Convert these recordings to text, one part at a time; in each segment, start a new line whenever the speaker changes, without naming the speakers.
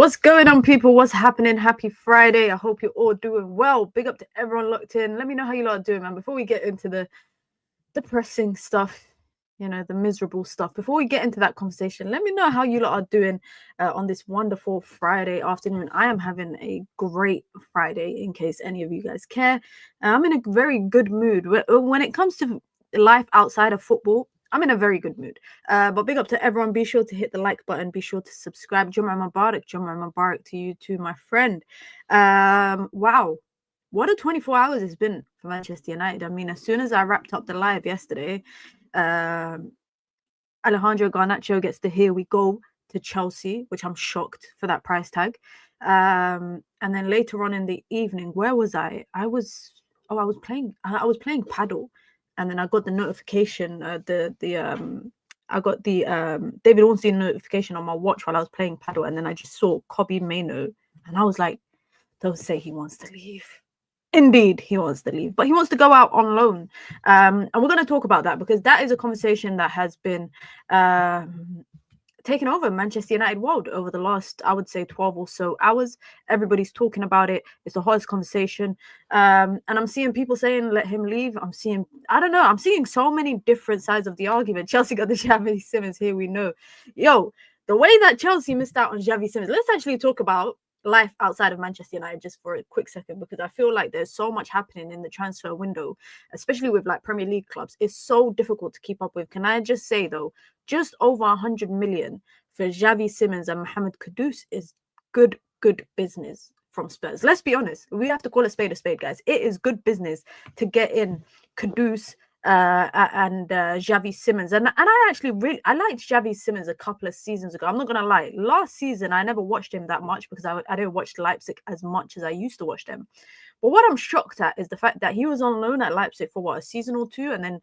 What's going on, people? What's happening? Happy Friday. I hope you're all doing well. Big up to everyone locked in. Let me know how you lot are doing, man. Before we get into the depressing stuff, you know, the miserable stuff, before we get into that conversation, let me know how you lot are doing on this wonderful Friday afternoon. I am having a great Friday, in case any of you guys care. I'm in a very good mood. When it comes to life outside of football, I'm in a very good mood. But big up to everyone. Be sure to hit the like button. Be sure to subscribe. Jumma Mubarak to you too, my friend. Wow. What a 24 hours it's been for Manchester United. I mean, as soon as I wrapped up the live yesterday, Alejandro Garnacho gets the here we go to Chelsea, which I'm shocked for that price tag. And then later on in the evening, where was I? I was playing paddle. And then I got the notification, I got the David Ornstein notification on my watch while I was playing paddle, and then I just saw Kobbie Mainoo, and I was like, don't say he wants to leave. Indeed, he wants to leave, but he wants to go out on loan. And we're going to talk about that because that is a conversation that has been taken over Manchester United world over the last, I would say, 12 or so hours. Everybody's talking about it. It's the hottest conversation. And I'm seeing people saying, let him leave. I'm seeing so many different sides of the argument. Chelsea got the Xavi Simons, here we know. Yo, the way that Chelsea missed out on Xavi Simons, let's actually talk about life outside of Manchester United just for a quick second, because I feel like there's so much happening in the transfer window, especially with like Premier League clubs. It's so difficult to keep up with. Can I just say though, just over 100 million for Xavi Simons and Mohamed Kudus is good business from Spurs. Let's be honest, we have to call a spade, guys. It is good business to get in Kudus and Xavi Simons, and I actually I liked Xavi Simons a couple of seasons ago. I'm not gonna lie, last season I never watched him that much because I didn't watch Leipzig as much as I used to watch them. But what I'm shocked at is the fact that he was on loan at Leipzig for what, a season or two, and then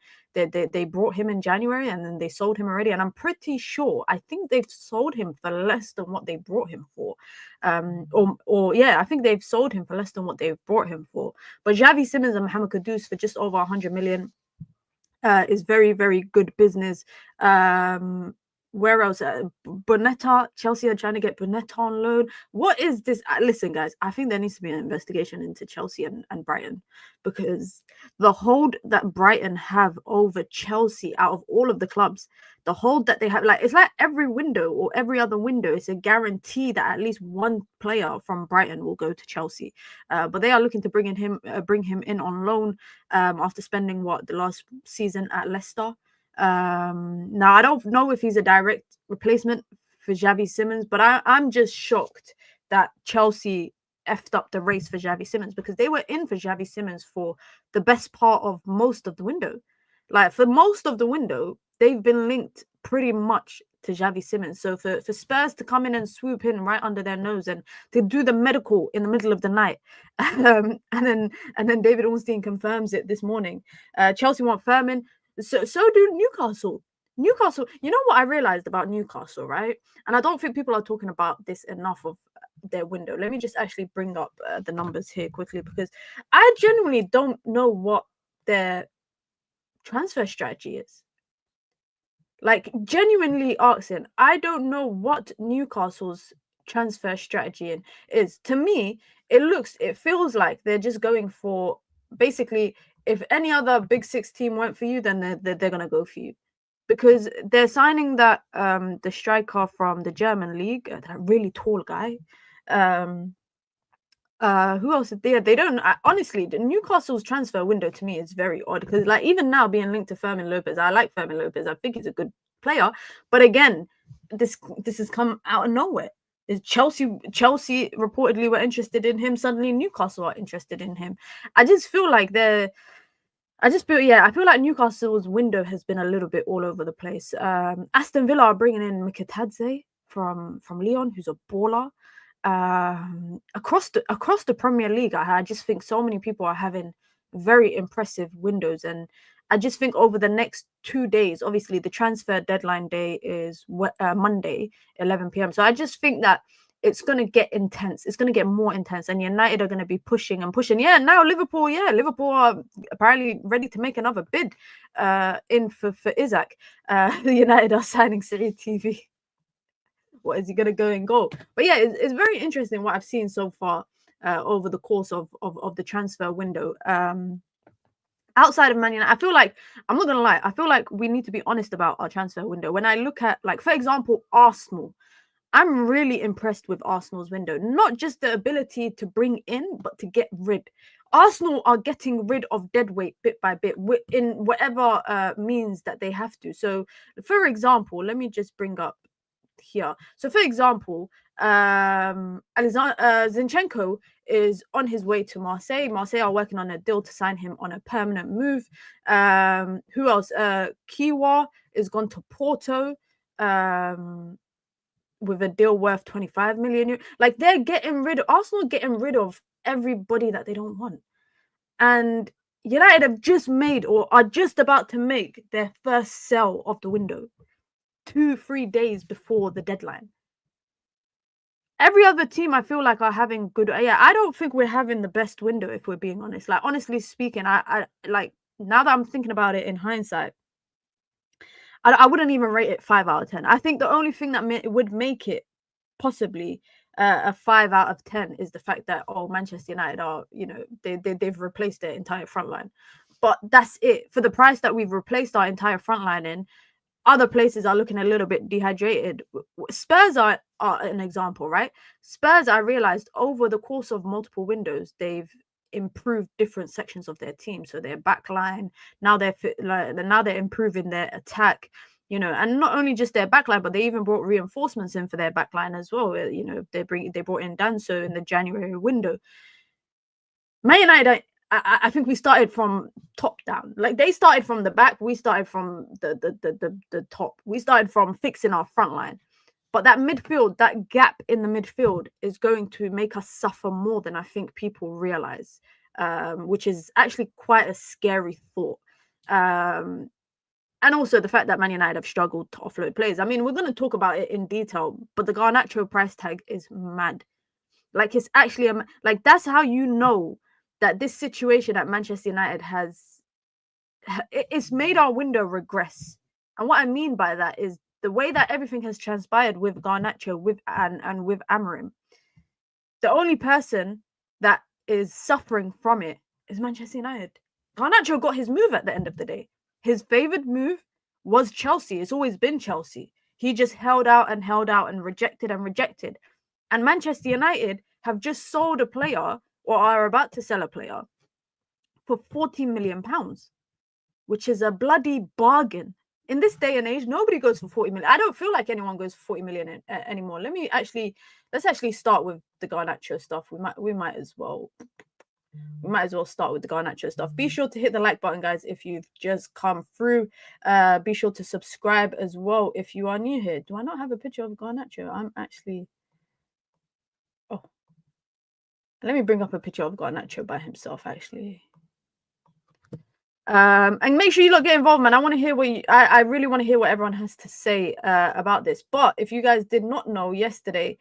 they brought him in January, and then they sold him already. And I'm pretty sure, I think they've sold him for less than what they brought him for. I think they've sold him for less than what they've brought him for. But Xavi Simons and Mohamed Kudus for just over 100 million. Is very, very good business. Where else? Bonetta, Chelsea are trying to get Bonetta on loan. What is this? Listen, guys, I think there needs to be an investigation into Chelsea and Brighton, because the hold that Brighton have over Chelsea out of all of the clubs, the hold that they have, like, it's like every window or every other window, it's a guarantee that at least one player from Brighton will go to Chelsea. But they are looking to bring him in on loan after spending the last season at Leicester. Now I don't know if he's a direct replacement for Xavi Simons, but I'm just shocked that Chelsea effed up the race for Xavi Simons, because they were in for Xavi Simons for the best part of most of the window. Like, for most of the window, they've been linked pretty much to Xavi Simons. So for Spurs to come in and swoop in right under their nose and to do the medical in the middle of the night, and then David Ornstein confirms it this morning. Chelsea want Furman. So do Newcastle. Newcastle, you know what I realized about Newcastle, right? And I don't think people are talking about this enough of their window. Let me just actually bring up the numbers here quickly, because I genuinely don't know what their transfer strategy is. Like, genuinely asking, I don't know what Newcastle's transfer strategy is. To me, it feels like they're just going for, basically, if any other Big Six team went for you, then they're gonna go for you, because they're signing that the striker from the German league, that really tall guy. Who else? They don't. Honestly, the Newcastle's transfer window to me is very odd, because, like, even now being linked to Fermin Lopez, I like Fermin Lopez. I think he's a good player, but again, this has come out of nowhere. Chelsea reportedly were interested in him. Suddenly, Newcastle are interested in him. I feel like Newcastle's window has been a little bit all over the place. Aston Villa are bringing in Mikitadze from Lyon, who's a baller. Across the Premier League, I just think so many people are having very impressive windows, and I just think over the next 2 days, obviously the transfer deadline day is Monday, 11 p.m. So I just think that it's going to get intense. It's going to get more intense, and United are going to be pushing and pushing. Yeah, now Liverpool are apparently ready to make another bid in for Isaac. United are signing City TV. or is he going to go in goal? But yeah, it's very interesting what I've seen so far over the course of the transfer window. Outside of Man United, I feel like, I'm not gonna lie, I feel like we need to be honest about our transfer window. When I look at, like, for example, Arsenal, I'm really impressed with Arsenal's window. Not just the ability to bring in, but to get rid. Arsenal are getting rid of deadweight bit by bit in whatever means that they have to. So, for example, let me just bring up here. So, for example, Zinchenko is on his way to Marseille. Marseille are working on a deal to sign him on a permanent move. Who else? Kiwa is gone to Porto with a deal worth 25 million. Like, they're getting rid of, Arsenal getting rid of everybody that they don't want. And United have just made, or are just about to make, their first sell of the window 2-3 days before the deadline. Every other team, I feel like, are having good. Yeah, I don't think we're having the best window, if we're being honest. Like, honestly speaking, I like, now that I'm thinking about it in hindsight, I wouldn't even rate it 5 out of 10. I think the only thing that would make it possibly a 5 out of 10 is the fact that, Manchester United are, they've replaced their entire front line. But that's it. For the price that we've replaced our entire front line in, other places are looking a little bit dehydrated. Spurs are an example, right? Spurs, I realized over the course of multiple windows, they've improved different sections of their team. So their back line, now they're improving their attack, and not only just their back line, but they even brought reinforcements in for their back line as well. They brought in Danso in the January window. Man United, I think we started from top down. Like, they started from the back, we started from the top. We started from fixing our front line. But that midfield, that gap in the midfield, is going to make us suffer more than I think people realize, which is actually quite a scary thought. And also the fact that Man United have struggled to offload players. I mean, we're going to talk about it in detail, but the Garnacho price tag is mad. Like, it's actually like, that's how you know that this situation at Manchester United it's made our window regress. And what I mean by that is the way that everything has transpired with Garnacho, and with Amorim. The only person that is suffering from it is Manchester United. Garnacho got his move at the end of the day. His favoured move was Chelsea. It's always been Chelsea. He just held out and rejected. And Manchester United have just sold a player, or are about to sell a player, for £40 million, which is a bloody bargain. In this day and age, nobody goes for 40 million. I don't feel like anyone goes for 40 million anymore. Let's actually start with the Garnacho stuff. We might as well start with the Garnacho stuff. Be sure to hit the like button, guys, if you've just come through. Be sure to subscribe as well if you are new here. Do I not have a picture of Garnacho? I'm actually... Oh, let me bring up a picture of Garnacho by himself, actually. And make sure you lot get involved, man. I want to hear I really want to hear what everyone has to say about this. But if you guys did not know, yesterday,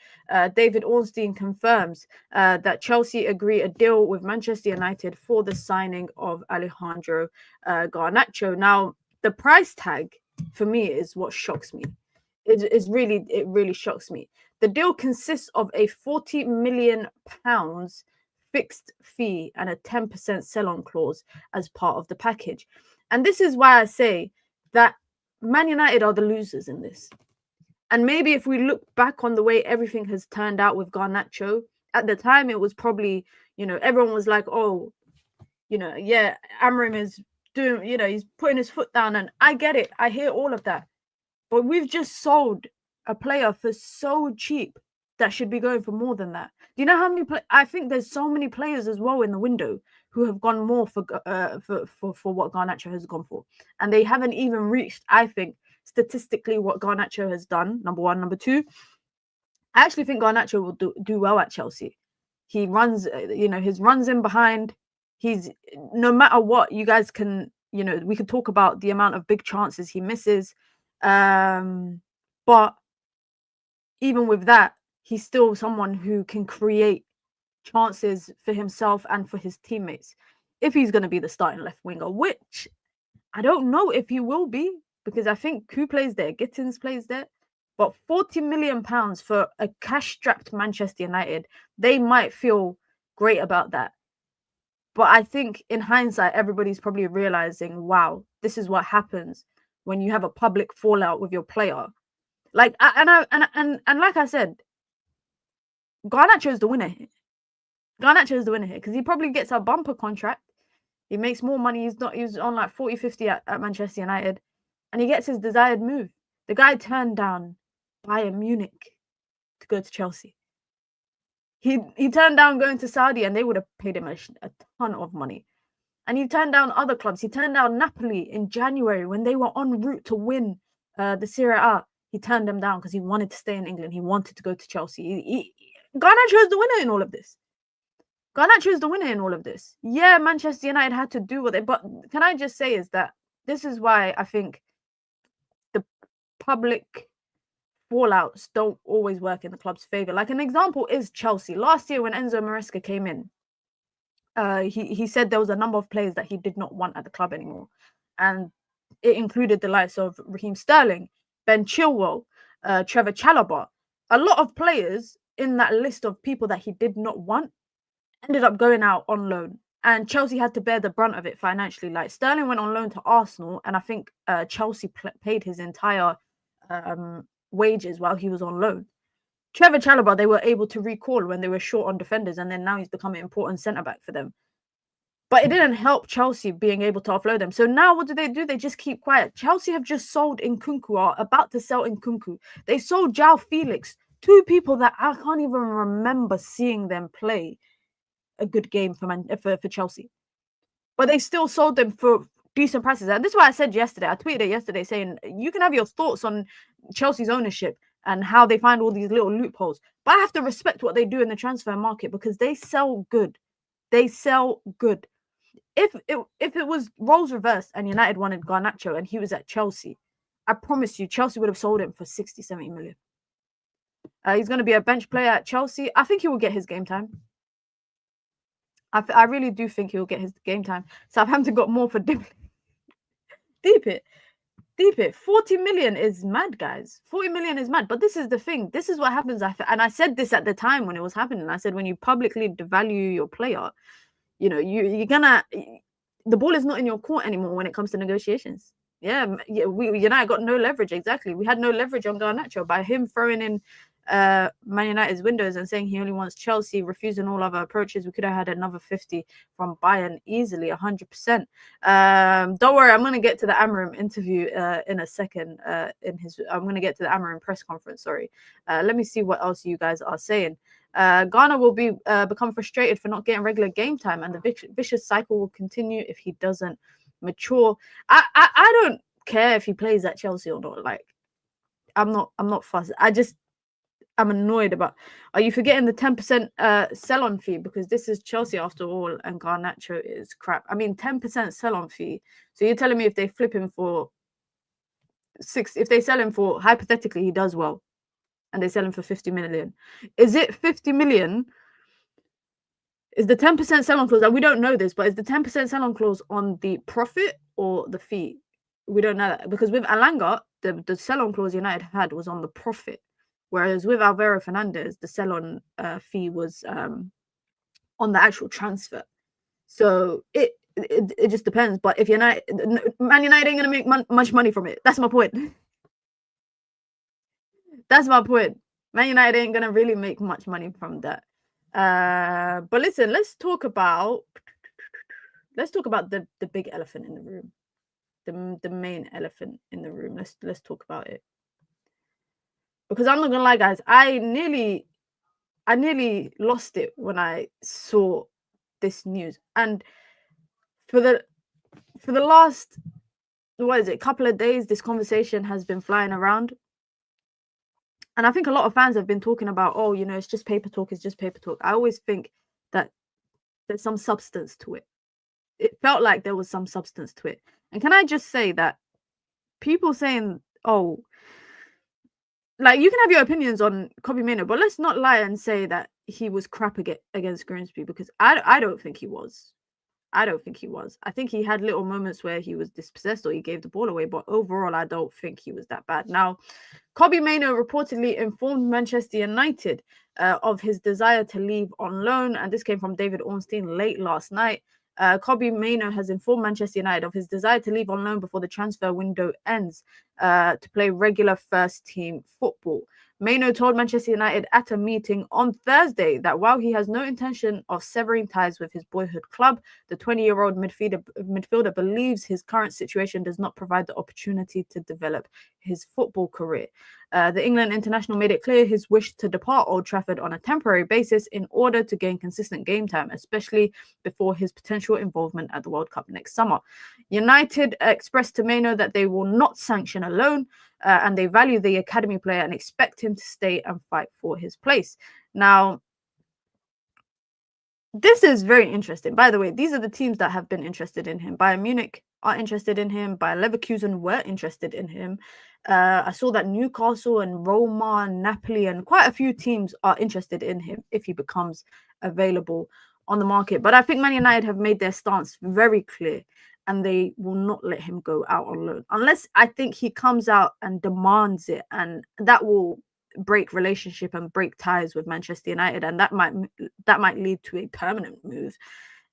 David Ornstein confirms that Chelsea agree a deal with Manchester United for the signing of Alejandro Garnacho. Now, the price tag for me is what shocks me. It really shocks me. The deal consists of a £40 million fixed fee and a 10% sell-on clause as part of the package. And this is why I say that Man United are the losers in this. And maybe if we look back on the way everything has turned out with Garnacho, at the time it was probably, everyone was like, yeah, Amorim is doing, he's putting his foot down, and I get it. I hear all of that. But we've just sold a player for so cheap that should be going for more than that. Do you know how many? I think there's so many players as well in the window who have gone more for what Garnacho has gone for, and they haven't even reached, I think, statistically what Garnacho has done. Number one, number two, I actually think Garnacho will do well at Chelsea. He runs, his runs in behind. He's, no matter what, you guys can, we could talk about the amount of big chances he misses, but even with that, he's still someone who can create chances for himself and for his teammates. If he's going to be the starting left winger, which I don't know if he will be, because I think Ku plays there, Gittins plays there. But £40 million for a cash-strapped Manchester United, they might feel great about that. But I think in hindsight, everybody's probably realizing, wow, this is what happens when you have a public fallout with your player. Like, and like I said, Garnacho is the winner here. Garnacho is the winner here because he probably gets a bumper contract. He makes more money. He's on like 40, 50 at Manchester United, and he gets his desired move. The guy turned down Bayern Munich to go to Chelsea. He turned down going to Saudi, and they would have paid him a ton of money. And he turned down other clubs. He turned down Napoli in January when they were en route to win the Serie A. He turned them down because he wanted to stay in England. He wanted to go to Chelsea. Garnacho is the winner in all of this. Garnacho is the winner in all of this. Yeah, Manchester United had to do what they... But can I just say is that this is why I think the public fallouts don't always work in the club's favour. Like an example is Chelsea. Last year when Enzo Maresca came in, he said there was a number of players that he did not want at the club anymore. And it included the likes of Raheem Sterling, Ben Chilwell, Trevor Chalobah. A lot of players in that list of people that he did not want ended up going out on loan. And Chelsea had to bear the brunt of it financially. Like Sterling went on loan to Arsenal, and I think Chelsea paid his entire wages while he was on loan. Trevor Chalobah, they were able to recall when they were short on defenders, and then now he's become an important centre-back for them. But it didn't help Chelsea being able to offload them. So now what do? They just keep quiet. Chelsea have just sold Nkunku, are about to sell Nkunku. They sold João Felix, two people that I can't even remember seeing them play a good game for Chelsea. But they still sold them for decent prices. And this is what I said yesterday. I tweeted it yesterday saying, you can have your thoughts on Chelsea's ownership and how they find all these little loopholes. But I have to respect what they do in the transfer market because they sell good. They sell good. If it was roles reversed and United wanted Garnacho and he was at Chelsea, I promise you, Chelsea would have sold him for 60, 70 million. He's going to be a bench player at Chelsea. I think he will get his game time. I really do think he'll get his game time. Southampton got more for Deep it. 40 million is mad, guys. 40 million is mad. But this is the thing. This is what happens. And I said this at the time when it was happening. I said, when you publicly devalue your player, you know, you're gonna... The ball is not in your court anymore when it comes to negotiations. Yeah, United got no leverage. Exactly. We had no leverage on Garnacho by him throwing in Man United's windows and saying he only wants Chelsea, refusing all other approaches. We could have had another 50 from Bayern easily, 100%. Don't worry, I'm going to get to the Amorim interview in a second. I'm going to get to the Amorim press conference. Sorry. Let me see what else you guys are saying. Ghana will become frustrated for not getting regular game time, and the vicious cycle will continue if he doesn't mature. I don't care if he plays at Chelsea or not. Like, I'm not fussed. I'm annoyed about... Are you forgetting the 10% sell-on fee? Because this is Chelsea after all, and Garnacho is crap. I mean, 10% sell-on fee. So you're telling me if they flip him for if they sell him for, hypothetically, he does well, and they sell him for 50 million. Is it 50 million? Is the 10% sell-on clause, and we don't know this, but is the 10% sell-on clause on the profit or the fee? We don't know that. Because with Alanga, the sell-on clause United had was on the profit. Whereas with Alvaro Fernandez, the sell-on fee was on the actual transfer. So it just depends. But if Man United ain't going to make much money from it. That's my point. That's my point. Man United ain't going to really make much money from that. But listen, let's talk about the big elephant in the room. The main elephant in the room. Let's talk about it. Because I'm not gonna lie, guys, I nearly lost it when I saw this news. And for the last, couple of days, this conversation has been flying around. And I think a lot of fans have been talking about, oh, you know, it's just paper talk, it's just paper talk. I always think that there's some substance to it. It felt like there was some substance to it. And can I just say that people saying, oh, like, you can have your opinions on Kobbie Mainoo, but let's not lie and say that he was crap against Grimsby, because I don't think he was. I don't think he was. I think he had little moments where he was dispossessed or he gave the ball away, but overall, I don't think he was that bad. Now, Kobbie Mainoo reportedly informed Manchester United of his desire to leave on loan, and this came from David Ornstein late last night. Kobbie Mainoo has informed Manchester United of his desire to leave on loan before the transfer window ends to play regular first-team football. Mainoo told Manchester United at a meeting on Thursday that while he has no intention of severing ties with his boyhood club, the 20-year-old midfielder believes his current situation does not provide the opportunity to develop his football career. The England international made it clear his wish to depart Old Trafford on a temporary basis in order to gain consistent game time, especially before his potential involvement at the World Cup next summer. United expressed to Mainoo that they will not sanction a loan, and they value the academy player and expect him to stay and fight for his place. Now, this is very interesting. By the way, these are the teams that have been interested in him. Bayern Munich are interested in him. Bayer Leverkusen were interested in him. I saw that Newcastle and Roma and Napoli and quite a few teams are interested in him if he becomes available on the market. But I think Man United have made their stance very clear, and they will not let him go out on loan unless I think he comes out and demands it, and that will break relationship and break ties with Manchester United, and that might lead to a permanent move.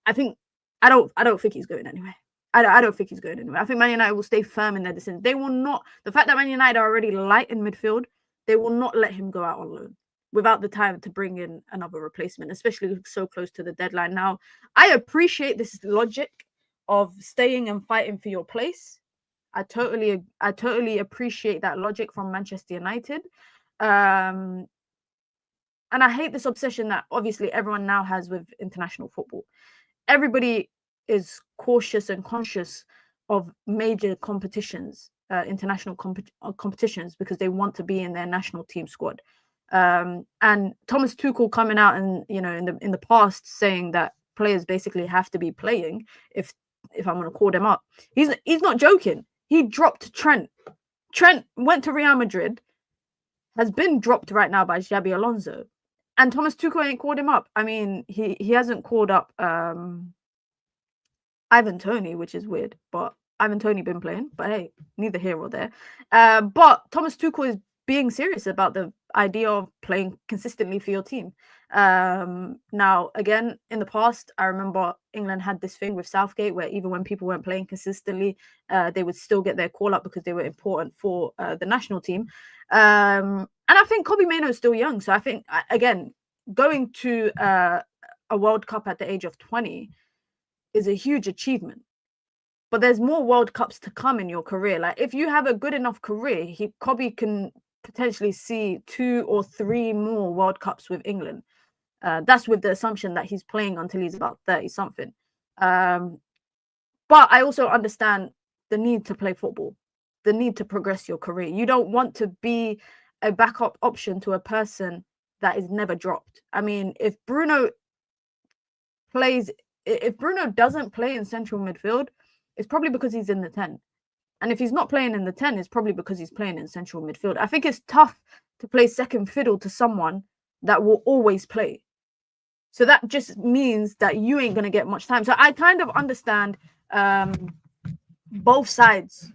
I don't think he's going anywhere. I don't think he's going anywhere. I think Man United will stay firm in their decision. They will not. The fact that Man United are already light in midfield, they will not let him go out on loan without the time to bring in another replacement, especially so close to the deadline. Now, I appreciate this logic of staying and fighting for your place. I totally appreciate that logic from Manchester United. And I hate this obsession that obviously everyone now has with international football. Everybody is cautious and conscious of major competitions, international competitions, because they want to be in their national team squad. And Thomas Tuchel coming out and in the past saying that players basically have to be playing if I'm going to call them up. He's not joking. He dropped Trent. Trent went to Real Madrid, has been dropped right now by Xabi Alonso, and Thomas Tuchel ain't called him up. I mean, he hasn't called up Ivan Toney, which is weird, but Ivan Toney been playing, but hey, neither here or there. But Thomas Tuchel is being serious about the idea of playing consistently for your team. Now, again, in the past, I remember England had this thing with Southgate where even when people weren't playing consistently, they would still get their call up because they were important for the national team. And I think Kobbie Mainoo is still young. So I think, again, going to a World Cup at the age of 20 is a huge achievement. But there's more World Cups to come in your career. Like, if you have a good enough career, Kobbie can potentially see 2 or 3 more World Cups with England. That's with the assumption that he's playing until he's about 30-something. But I also understand the need to play football, the need to progress your career. You don't want to be a backup option to a person that is never dropped. I mean, if Bruno doesn't play in central midfield, it's probably because he's in the 10. And if he's not playing in the 10, it's probably because he's playing in central midfield. I think it's tough to play second fiddle to someone that will always play. So that just means that you ain't going to get much time. So I kind of understand both sides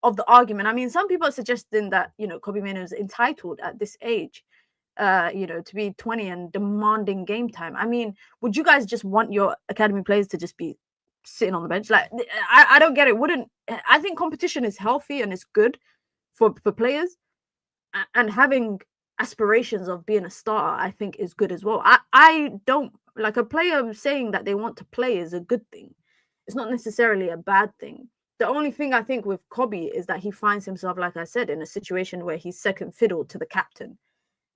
of the argument. I mean, some people are suggesting that, Kobbie Mainoo is entitled at this age, to be 20 and demanding game time. I mean, would you guys just want your academy players to just be sitting on the bench? Like, I don't get it. I think competition is healthy and it's good for players, and having aspirations of being a starter, I think, is good as well. I don't like a player saying that they want to play is a good thing. It's not necessarily a bad thing. The only thing I think with Kobbie is that he finds himself, like I said, in a situation where he's second fiddle to the captain.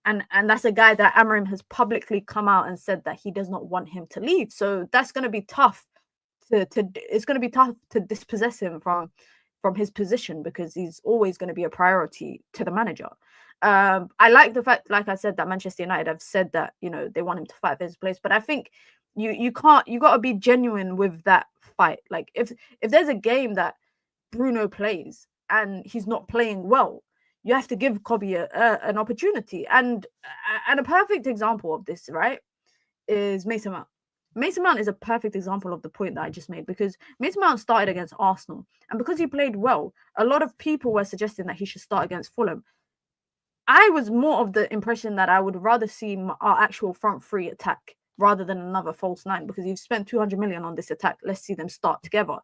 And that's a guy that Amorim has publicly come out and said that he does not want him to leave. So that's going to be tough it's going to be tough to dispossess him from his position, because he's always going to be a priority to the manager. I like the fact, like I said, that Manchester United have said that, they want him to fight for his place. But I think you got to be genuine with that fight. Like, if there's a game that Bruno plays and he's not playing well, you have to give Kobbie an opportunity. And a perfect example of this, right, is Mason Mount. Mason Mount is a perfect example of the point that I just made, because Mason Mount started against Arsenal, and because he played well, a lot of people were suggesting that he should start against Fulham. I was more of the impression that I would rather see our actual front three attack rather than another false nine, because you've spent 200 million on this attack. Let's see them start together.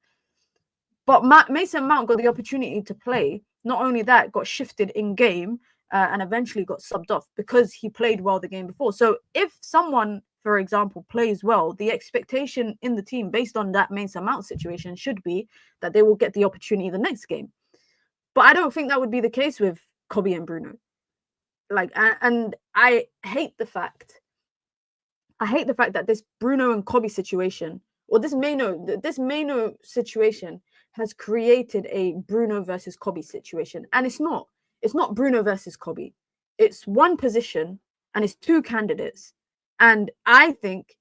But Mason Mount got the opportunity to play. Not only that, got shifted in game and eventually got subbed off because he played well the game before. So if someone, for example, plays well, the expectation in the team based on that Mason Mount situation should be that they will get the opportunity the next game. But I don't think that would be the case with Kobbie and Bruno. Like, and I hate the fact that this Bruno and Kobbie situation, or this Mainoo situation, has created a Bruno versus Kobbie situation. And it's not Bruno versus Kobbie. It's one position and it's two candidates. And I think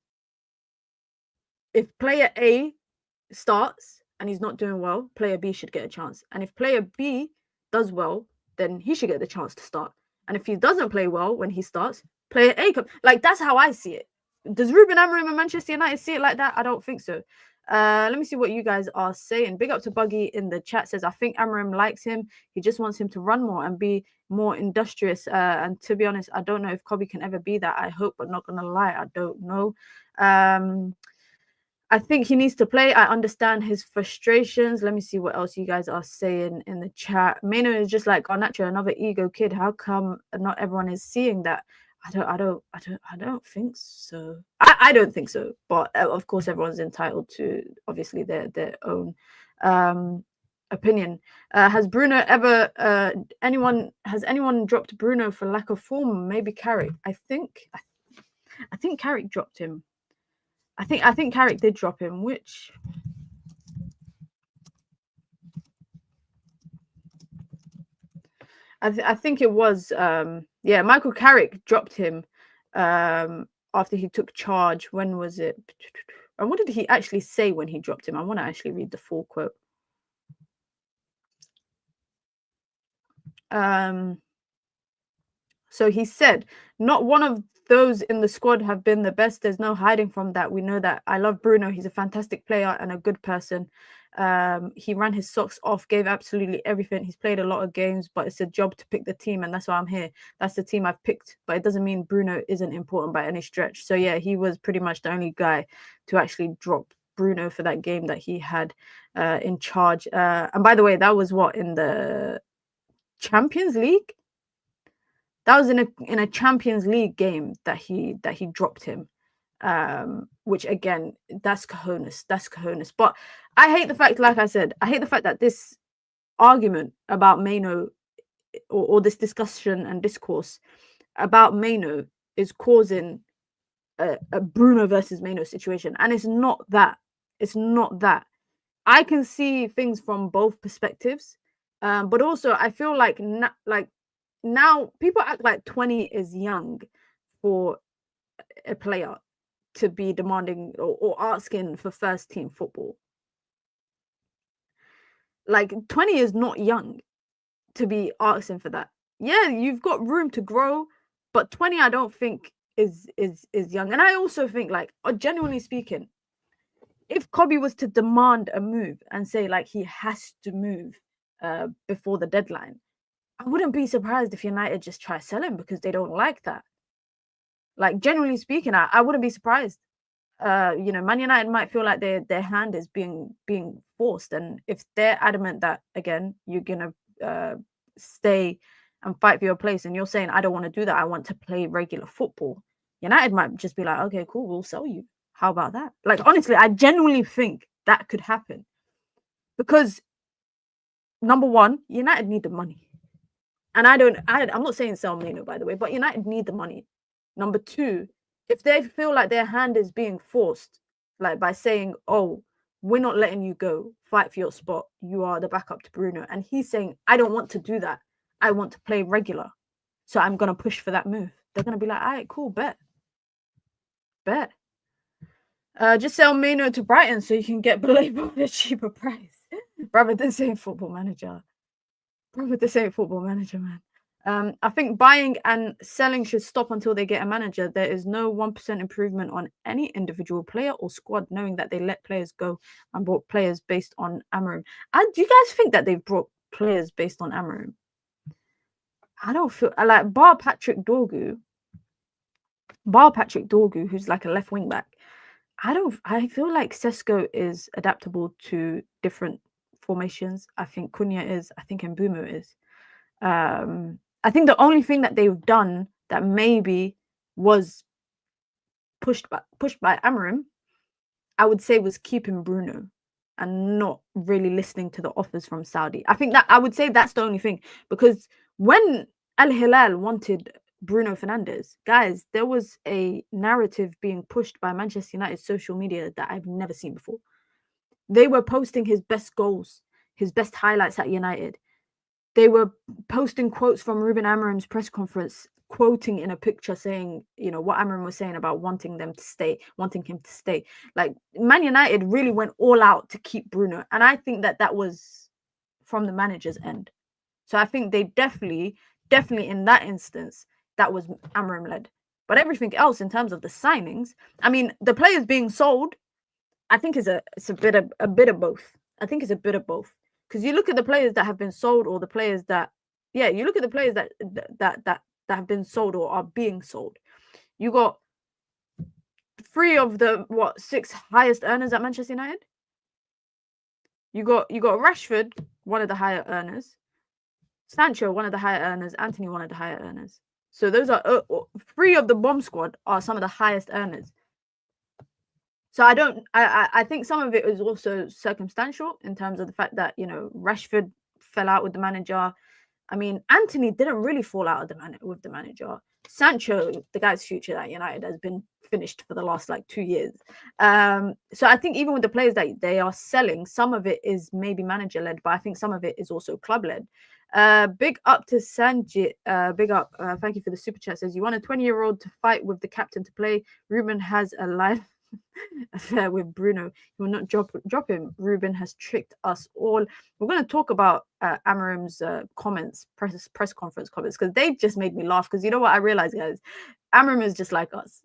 if player A starts and he's not doing well, player B should get a chance. And if player B does well, then he should get the chance to start. And if he doesn't play well when he starts, player A comes. Like, that's how I see it. Does Ruben Amorim and Manchester United see it like that? I don't think so. Let me see what you guys are saying. Big up to Buggy in the chat, says, I think Amorim likes him. He just wants him to run more and be more industrious. And to be honest, I don't know if Kobbie can ever be that. I hope, but not going to lie, I don't know. I think he needs to play. I understand his frustrations. Let me see what else you guys are saying in the chat. Mainoo is just like Garnacho, another ego kid. How come not everyone is seeing that? I don't think so. I don't think so. But of course, everyone's entitled to obviously their own opinion. Has Bruno ever has anyone dropped Bruno for lack of form? Maybe Carrick. I think Carrick dropped him. I think Carrick did drop him, which I think it was Michael Carrick dropped him after he took charge. When was it? And what did he actually say when he dropped him? I want to actually read the full quote. So he said, not one of those in the squad have been the best. There's no hiding from that. We know that. I love Bruno. He's a fantastic player and a good person. He ran his socks off, gave absolutely everything. He's played a lot of games, but it's a job to pick the team, and that's why I'm here. That's the team I've picked, but it doesn't mean Bruno isn't important by any stretch. So yeah, he was pretty much the only guy to actually drop Bruno for that game that he had in charge. And by the way, that was what, in the Champions League? That was in a Champions League game that he dropped him, which again, that's cojones. That's cojones. But I hate the fact, like I said, I hate the fact that this argument about Mainoo, or this discussion and discourse about Mainoo, is causing a Bruno versus Mainoo situation, and it's not that. It's not that. I can see things from both perspectives, but also I feel like now people act like 20 is young for a player to be demanding or asking for first team football. Like 20 is not young to be asking for that. Yeah, you've got room to grow, but 20 I don't think is young. And I also think, like, genuinely speaking, if Kobbie was to demand a move and say like he has to move before the deadline, I wouldn't be surprised if United just try to sell him because they don't like that. Like, generally speaking, I wouldn't be surprised. Man United might feel like their hand is being forced, and if they're adamant that, again, you're gonna stay and fight for your place, and you're saying, I don't want to do that, I want to play regular football, United might just be like, okay, cool, we'll sell you. How about that? Like, honestly, I genuinely think that could happen, because number one, United need the money. And I'm not saying sell Mainoo, by the way, but United need the money. Number two, if they feel like their hand is being forced, like by saying, oh, we're not letting you go, fight for your spot, you are the backup to Bruno. And he's saying, I don't want to do that. I want to play regular. So I'm going to push for that move. They're going to be like, all right, cool, bet. Just sell Mainoo to Brighton so you can get Baleba at a cheaper price. Brother, this ain't Football Manager. Man. I think buying and selling should stop until they get a manager. There is no 1% improvement on any individual player or squad, knowing that they let players go and bought players based on Amorim. Do you guys think that they've brought players based on Amorim? I don't feel like bar Patrick Dorgu, who's like a left wing back. I feel like Sesko is adaptable to different formations. I think Cunha is. I think Mbumo is. I think the only thing that they've done that maybe was pushed by Amorim, I would say, was keeping Bruno and not really listening to the offers from Saudi. I think that I would say that's the only thing, because when Al Hilal wanted Bruno Fernandes, guys, there was a narrative being pushed by Manchester United's social media that I've never seen before. They were posting his best goals, his best highlights at United. They were posting quotes from Ruben Amorim's press conference, quoting in a picture saying, you know, what Amorim was saying about wanting him to stay. Like, Man United really went all out to keep Bruno. And I think that was from the manager's end. So I think they definitely in that instance, that was Amorim led. But everything else in terms of the signings, I mean, the players being sold, I think it's a bit of both. I think it's a bit of both. Because you look at the players that have been sold, or the players that, you look at the players that have been sold or are being sold. You got 3 of the 6 highest earners at Manchester United. You got Rashford, one of the higher earners. Sancho, one of the higher earners. Anthony, one of the higher earners. So those are 3 of the bomb squad are some of the highest earners. So I think some of it is also circumstantial in terms of the fact that, you know, Rashford fell out with the manager. I mean, Anthony didn't really fall out with the manager. Sancho, the guy's future at United has been finished for the last 2 years. So I think even with the players that they are selling, some of it is maybe manager led, but I think some of it is also club led. Big up to Sanjit. Big up. Thank you for the super chat. Says, you want a 20-year-old to fight with the captain to play. Ruben has a life affair with Bruno. He will not drop him. Ruben has tricked us all. We're going to talk about Amorim's press conference comments, because they just made me laugh. Because you know what I realized, guys? Amorim is just like us.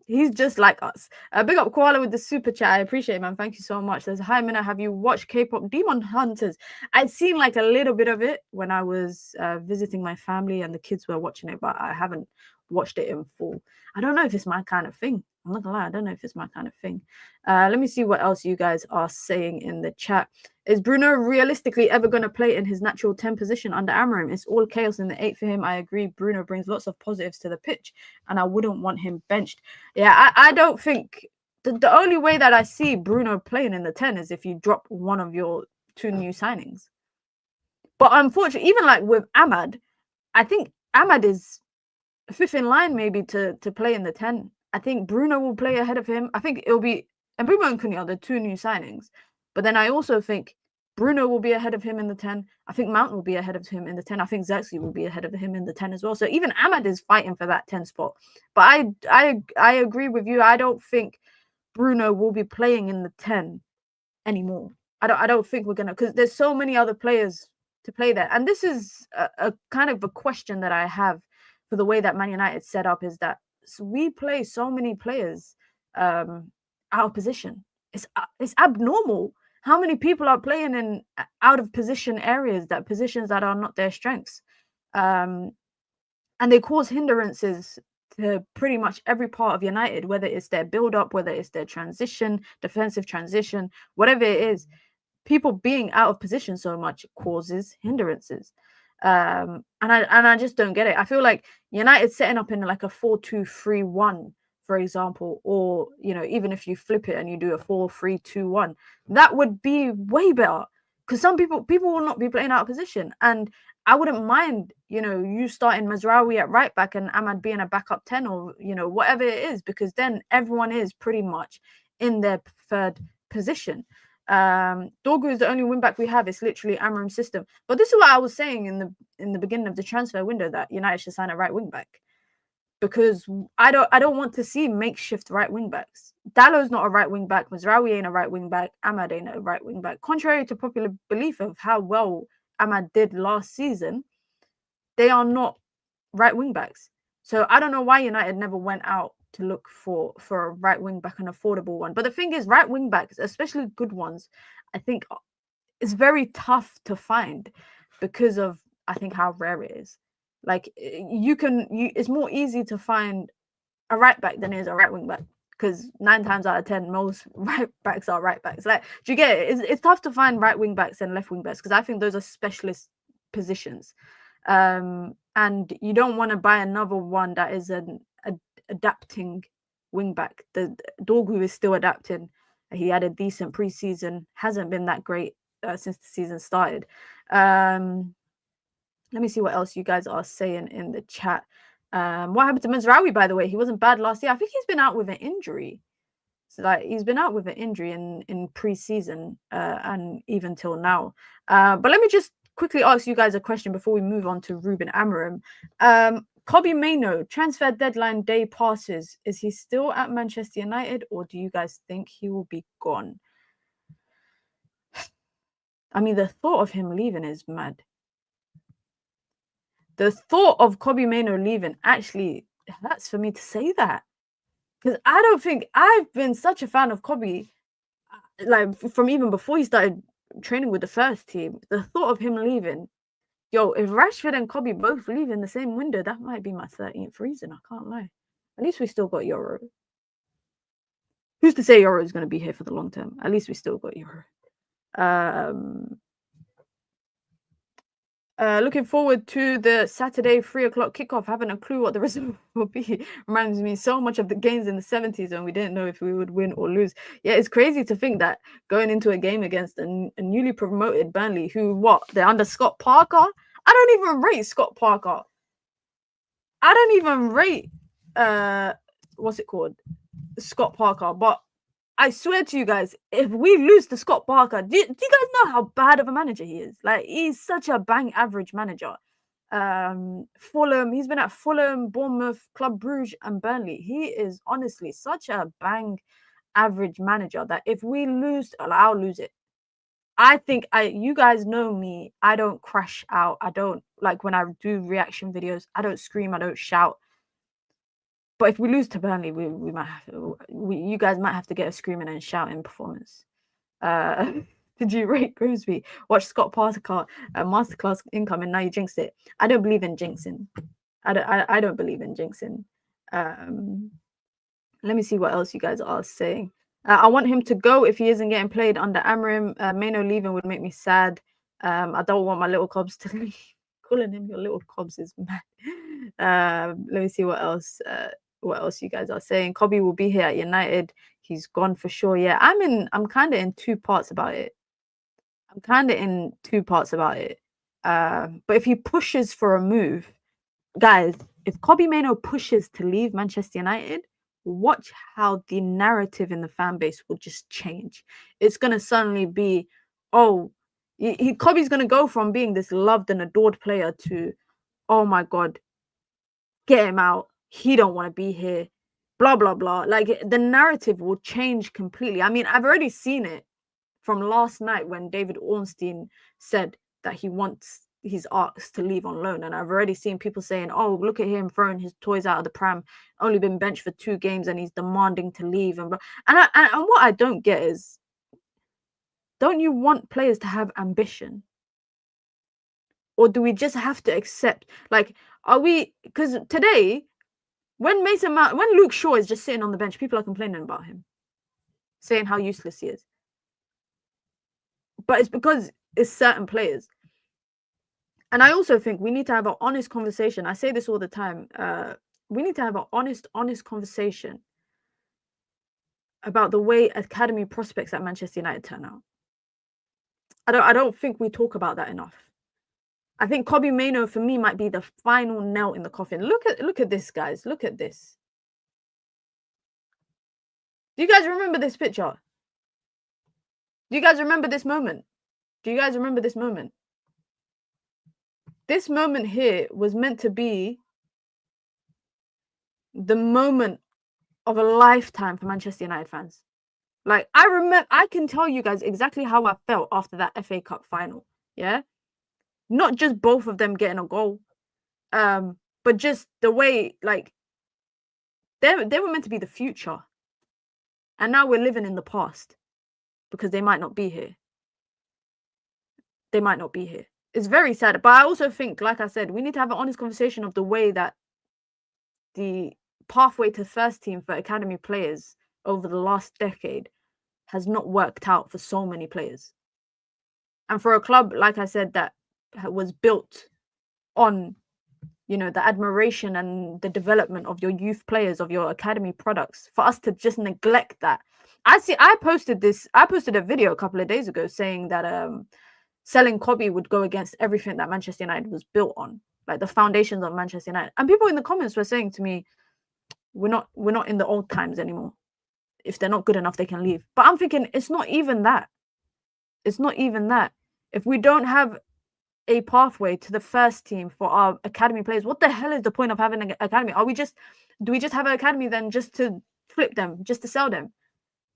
He's just like us. Big up Koala with the super chat. I appreciate it, man. Thank you so much. There's, hi, Mina. Have you watched K-pop Demon Hunters? I'd seen a little bit of it when I was visiting my family and the kids were watching it, but I haven't watched it in full. I don't know if it's my kind of thing. I'm not gonna lie, I don't know if it's my kind of thing. Let me see what else you guys are saying in the chat. Is Bruno realistically ever going to play in his natural 10 position under Amorim? It's all chaos in the 8 for him. I agree. Bruno brings lots of positives to the pitch, and I wouldn't want him benched. Yeah, I don't think... The only way that I see Bruno playing in the 10 is if you drop one of your 2 new signings. But unfortunately, even with Ahmad, I think Ahmad is 5th in line maybe to play in the 10. I think Bruno will play ahead of him. I think it'll be... And Bruno and Cunha are the 2 new signings. But then I also think Bruno will be ahead of him in the 10. I think Mount will be ahead of him in the 10. I think Xerxes will be ahead of him in the 10 as well. So even Ahmad is fighting for that 10 spot. But I agree with you. I don't think Bruno will be playing in the 10 anymore. I don't think we're going to... Because there's so many other players to play there. And this is a kind of a question that I have for the way that Man United set up, is that we play so many players out of position. It's abnormal how many people are playing in out of position areas, positions that are not their strengths, and they cause hindrances to pretty much every part of United, whether it's their build up, whether it's their transition, defensive transition, whatever it is. People being out of position so much causes hindrances. And I just don't get it. I feel like United setting up in a 4-2-3-1, for example, or even if you flip it and you do a 4-3-2-1, that would be way better, because some people will not be playing out of position. And I wouldn't mind you starting Mazraoui at right back and Ahmad being a backup 10, or whatever it is, because then everyone is pretty much in their preferred position. Dorgu is the only wing back we have. It's literally Amorim's system. But this is what I was saying in the beginning of the transfer window, that United should sign a right wing back, because I don't want to see makeshift right wing backs. Dallow's not a right wing back. Mazraoui ain't a right wing back. Ahmad ain't a right wing back. Contrary to popular belief of how well Ahmad did last season, they are not right wing backs. So I don't know why United never went out to look for a right wing back, an affordable one. But the thing is, right wing backs, especially good ones, I think it's very tough to find because of, I think, how rare it is. Like it's more easy to find a right back than it is a right wing back, because 9 times out of 10 most right backs are right backs. Like, do you get it? It's tough to find right wing backs and left wing backs, because I think those are specialist positions. And you don't want to buy another one that is an adapting wing back. The Dorgu is still adapting. He had a decent preseason, hasn't been that great since the season started. Let me see what else you guys are saying in the chat. What happened to Mazraoui, by the way? He wasn't bad last year. I think he's been out with an injury. So, like, he's been out with an injury in preseason and even till now. But let me just quickly ask you guys a question before we move on to Ruben Amorim. Kobbie Mainoo, transfer deadline day passes. Is he still at Manchester United, or do you guys think he will be gone? I mean, the thought of him leaving is mad. The thought of Kobbie Mainoo leaving actually hurts for me to say that. Because I don't think I've been such a fan of Kobbie, like from even before he started training with the first team. The thought of him leaving, yo, if Rashford and Kobbie both leave in the same window, that might be my 13th reason. I can't lie. At least we still got Euro. Who's to say Euro is going to be here for the long term? At least we still got Euro. Looking forward to the Saturday 3:00 kickoff. Haven't a clue what the result will be. Reminds me so much of the games in the 70s when we didn't know if we would win or lose. Yeah, it's crazy to think that going into a game against a newly promoted Burnley, who they're under Scott Parker. I don't even rate Scott Parker. I don't even rate what's it called, Scott Parker. But I swear to you guys, if we lose to Scott Parker, do you guys know how bad of a manager he is? Like, he's such a bang average manager. Fulham, he's been at Fulham, Bournemouth, Club Brugge, and Burnley. He is honestly such a bang average manager that if we lose, I'll lose it. I think you guys know me. I don't crash out. I don't, like, when I do reaction videos, I don't scream, I don't shout. But if we lose to Burnley, we might have to, you guys might have to get a screaming and shouting performance. Did you rate Grimsby? Watch Scott Parker masterclass incoming. Now you jinxed it. I don't believe in jinxing. I don't believe in jinxing. Let me see what else you guys are saying. I want him to go if he isn't getting played under Amorim. Mainoo leaving would make me sad. I don't want my little Cobbs to leave. Calling him your little Cobbs is mad. Let me see what else. What else you guys are saying. Kobbie will be here at United. He's gone for sure. Yeah, I'm kind of in two parts about it. But if he pushes for a move, guys, if Kobbie Mainoo pushes to leave Manchester United, watch how the narrative in the fan base will just change. It's gonna suddenly be, oh, Kobbie's gonna go from being this loved and adored player to, oh my god, get him out. He don't want to be here. Blah blah blah. Like, the narrative will change completely. I mean, I've already seen it from last night when David Ornstein said that he's asked to leave on loan, and I've already seen people saying, "Oh, look at him throwing his toys out of the pram. Only been benched for 2 games, and he's demanding to leave." And what I don't get is, don't you want players to have ambition, or do we just have to accept? Like, are we? Because today, when Luke Shaw is just sitting on the bench, people are complaining about him, saying how useless he is. But it's because it's certain players. And I also think we need to have an honest conversation. I say this all the time. We need to have an honest conversation about the way academy prospects at Manchester United turn out. I don't think we talk about that enough. I think Kobbie Mainoo for me might be the final nail in the coffin. Look at this, guys. Look at this. Do you guys remember this picture? Do you guys remember this moment? This moment here was meant to be the moment of a lifetime for Manchester United fans. Like, I can tell you guys exactly how I felt after that FA Cup final. Yeah? Not just both of them getting a goal. But just the way, like, they were meant to be the future, and now we're living in the past because they might not be here. They might not be here. It's very sad. But I also think, like I said, we need to have an honest conversation of the way that the pathway to first team for academy players over the last decade has not worked out for so many players. And for a club, like I said, that was built on, you know, the admiration and the development of your youth players, of your academy products, for us to just neglect that. I posted a video a couple of days ago saying that selling Kobbie would go against everything that Manchester United was built on, like the foundations of Manchester United. And people in the comments were saying to me, we're not in the old times anymore. If they're not good enough, they can leave. But I'm thinking, it's not even that. It's not even that. If we don't have a pathway to the first team for our academy players, what the hell is the point of having an academy? Do we just have an academy then just to flip them, just to sell them?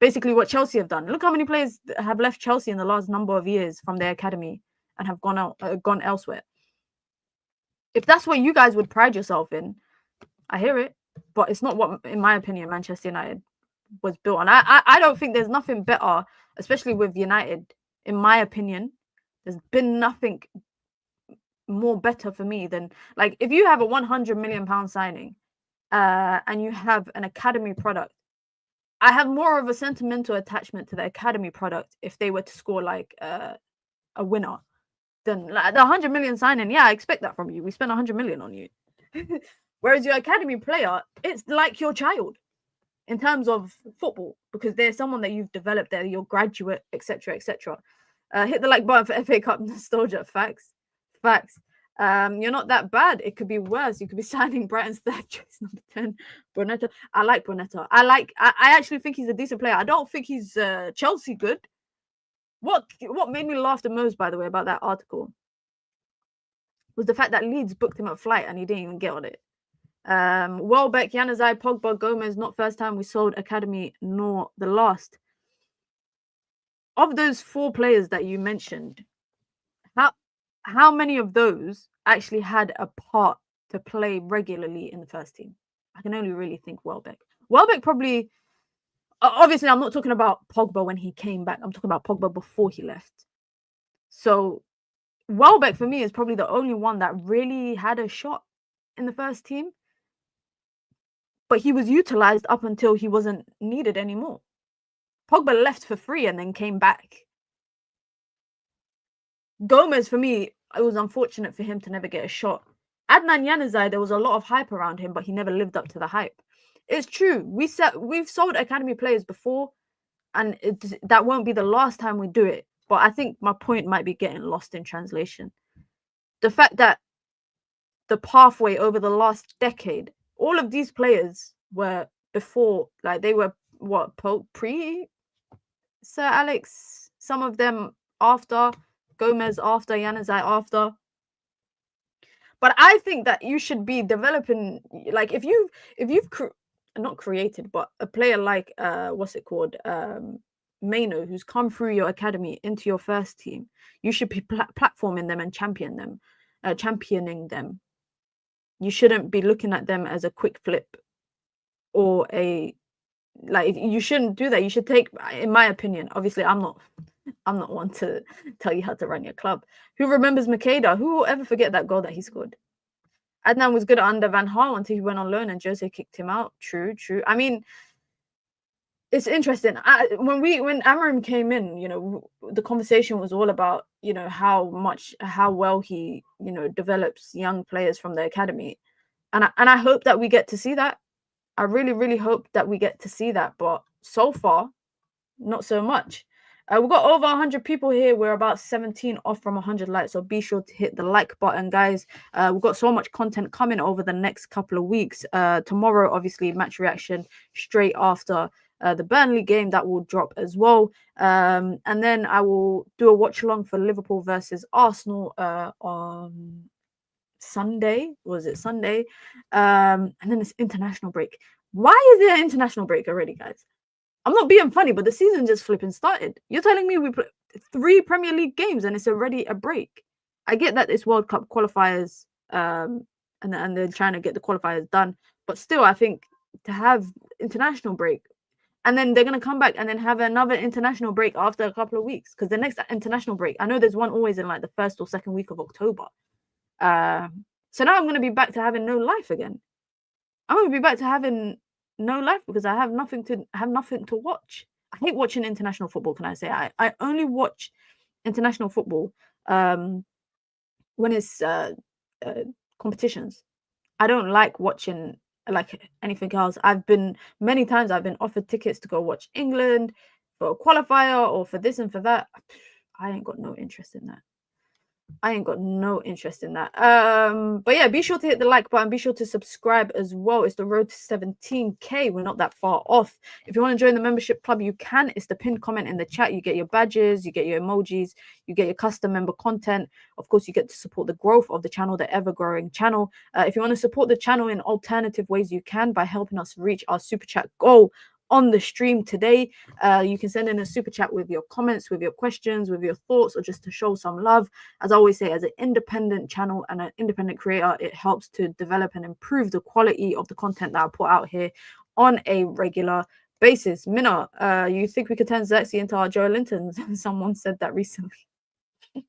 Basically what Chelsea have done. Look how many players have left Chelsea in the last number of years from their academy and have gone elsewhere. If that's what you guys would pride yourself in, I hear it, but it's not what, in my opinion, Manchester United was built on. I don't think there's nothing better, especially with United, in my opinion. There's been nothing more better for me than, like, if you have a £100 million signing and you have an academy product, I have more of a sentimental attachment to the academy product if they were to score like a winner than like the 100 million signing. Yeah, I expect that from you. We spent 100 million on you. Whereas your academy player, it's like your child in terms of football, because they're someone that you've developed, they're your graduate, etc., etc. Hit the like button for FA Cup nostalgia. Facts. You're not that bad. It could be worse. You could be signing Brighton's third choice number 10, Garnacho. I like Garnacho. I actually think he's a decent player. I don't think he's Chelsea good. What made me laugh the most, by the way, about that article was the fact that Leeds booked him a flight and he didn't even get on it. Welbeck, Januzaj, Pogba, Gomez, not first time we sold academy, nor the last. Of those 4 players that you mentioned, how many of those actually had a part to play regularly in the first team? I can only really think Welbeck. Welbeck probably, obviously, I'm not talking about Pogba when he came back. I'm talking about Pogba before he left. So Welbeck, for me, is probably the only one that really had a shot in the first team. But he was utilized up until he wasn't needed anymore. Pogba left for free and then came back. Gomez, for me, it was unfortunate for him to never get a shot. Adnan Januzaj, there was a lot of hype around him, but he never lived up to the hype. It's true. We've sold academy players before, and that won't be the last time we do it. But I think my point might be getting lost in translation. The fact that the pathway over the last decade, all of these players were before, like they were what, pre Sir Alex, some of them after, Gomez after, Januzaj after. But I think that you should be developing, like if you've not created, but a player like what's it called, Mainoo, who's come through your academy into your first team, you should be platforming them and championing them. You shouldn't be looking at them as a quick flip or a, like, you shouldn't do that. You should take, in my opinion, obviously I'm not one to tell you how to run your club. Who remembers Makeda? Who will ever forget that goal that he scored? Adnan was good under Van Gaal until he went on loan and Jose kicked him out. True. I mean, it's interesting. When Amorim came in, you know, the conversation was all about, you know, how well he, you know, develops young players from the academy, and I hope that we get to see that. I really, really hope that we get to see that. But so far, not so much. We've got over 100 people here. We're about 17 off from 100 likes, so be sure to hit the like button, guys. We've got so much content coming over the next couple of weeks. Tomorrow, obviously, match reaction straight after the Burnley game that will drop as well. And then I will do a watch along for Liverpool versus Arsenal on Sunday. Was it Sunday? And then it's international break. Why is there an international break already, guys? I'm not being funny, but the season just flipping started. You're telling me we play 3 Premier League games and it's already a break. I get that it's World Cup qualifiers and they're trying to get the qualifiers done. But still, I think to have international break, and then they're gonna come back and then have another international break after a couple of weeks, because the next international break, I know there's one always in like the first or second week of October. So now I'm gonna be back to having no life again. I'm gonna be back to having no life because I have nothing to watch. I hate watching international football. Can I say I only watch international football when it's competitions. I don't like watching like anything else. Many times I've been offered tickets to go watch England for a qualifier or for this and for that. I ain't got no interest in that. But yeah, be sure to hit the like button. Be sure to subscribe as well. It's the road to 17k. We're not that far off. If you want to join the membership club, you can. It's the pinned comment in the chat. You get your badges, you get your emojis, you get your custom member content. Of course, you get to support the growth of the channel, the ever-growing channel. If you want to support the channel in alternative ways, you can by helping us reach our super chat goal on the stream today. You can send in a super chat with your comments, with your questions, with your thoughts, or just to show some love. As I always say, as an independent channel and an independent creator, it helps to develop and improve the quality of the content that I put out here on a regular basis. Minna, you think we could turn Xerxes into our Joe Linton? Someone said that recently. I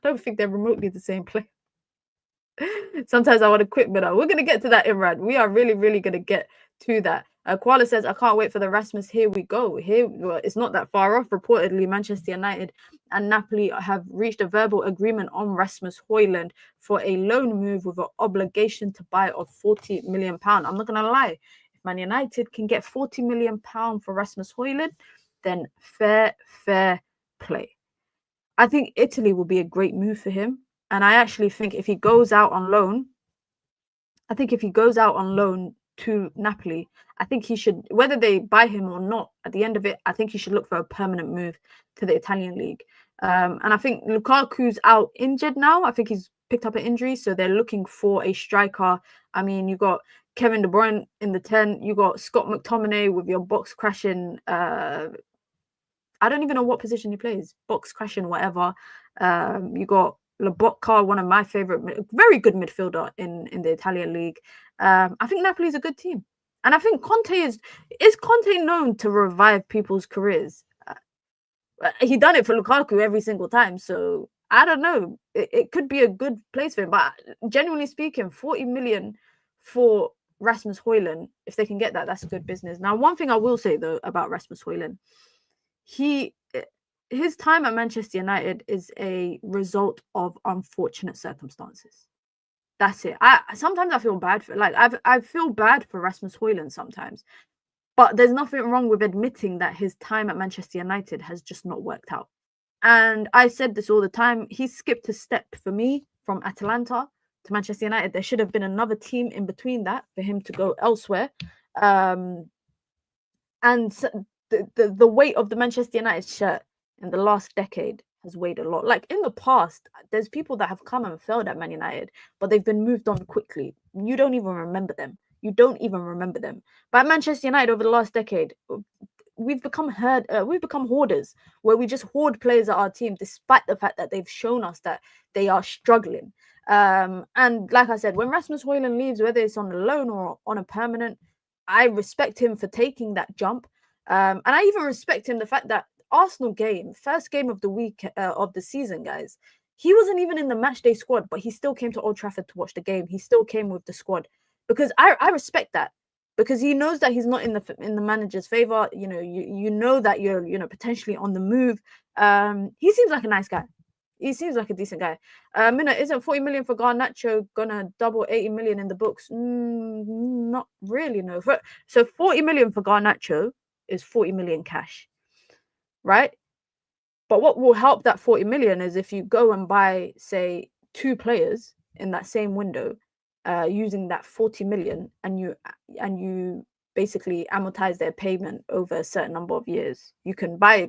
don't think they're remotely the same player. Sometimes I want to quit, but we're going to get to that, Imran. We are really, really going to get to that. Koala says, I can't wait for the Rasmus. Here we go. Well, it's not that far off. Reportedly, Manchester United and Napoli have reached a verbal agreement on Rasmus Hojlund for a loan move with an obligation to buy of £40 million. I'm not going to lie. If Man United can get £40 million for Rasmus Hojlund, then fair play. I think Italy will be a great move for him. And I actually think if he goes out on loan, to Napoli, I think he should, whether they buy him or not, at the end of it, I think he should look for a permanent move to the Italian league. And I think Lukaku's out injured now. I think he's picked up an injury, so they're looking for a striker. I mean, you got Kevin De Bruyne in the 10, you got Scott McTominay with your box crashing. I don't even know what position he plays, box crashing, whatever. You got Lobotka, one of my favorite, very good midfielder in the Italian league. I think Napoli is a good team, and I think Conte is Conte known to revive people's careers. He done it for Lukaku every single time, so I don't know. It could be a good place for him, but genuinely speaking, 40 million for Rasmus Hojlund, if they can get that, that's a good business. Now, one thing I will say though about Rasmus Hojlund, his time at Manchester United is a result of unfortunate circumstances. That's it. Sometimes I feel bad for, I feel bad for Rasmus Hojlund sometimes, but there's nothing wrong with admitting that his time at Manchester United has just not worked out. And I said this all the time. He skipped a step for me from Atalanta to Manchester United. There should have been another team in between that for him to go elsewhere. And the weight of the Manchester United shirt in the last decade has weighed a lot. Like in the past, there's people that have come and failed at Man United, but they've been moved on quickly. You don't even remember them. But at Manchester United over the last decade, we've become hoarders, where we just hoard players at our team, despite the fact that they've shown us that they are struggling. And like I said, when Rasmus Hojlund leaves, whether it's on a loan or on a permanent, I respect him for taking that jump. And I even respect him the fact that Arsenal game, first game of the week of the season, guys, he wasn't even in the matchday squad, but he still came to Old Trafford to watch the game. He still came with the squad, because I respect that, because he knows that he's not in the manager's favor. You know that you're potentially on the move. He seems like a nice guy. He seems like a decent guy. Minna, isn't 40 million for Garnacho gonna double 80 million in the books? Not really, no. So 40 million for Garnacho is 40 million cash, right? But what will help that 40 million is if you go and buy, say, 2 players in that same window, using that 40 million, and you basically amortize their payment over a certain number of years. You can buy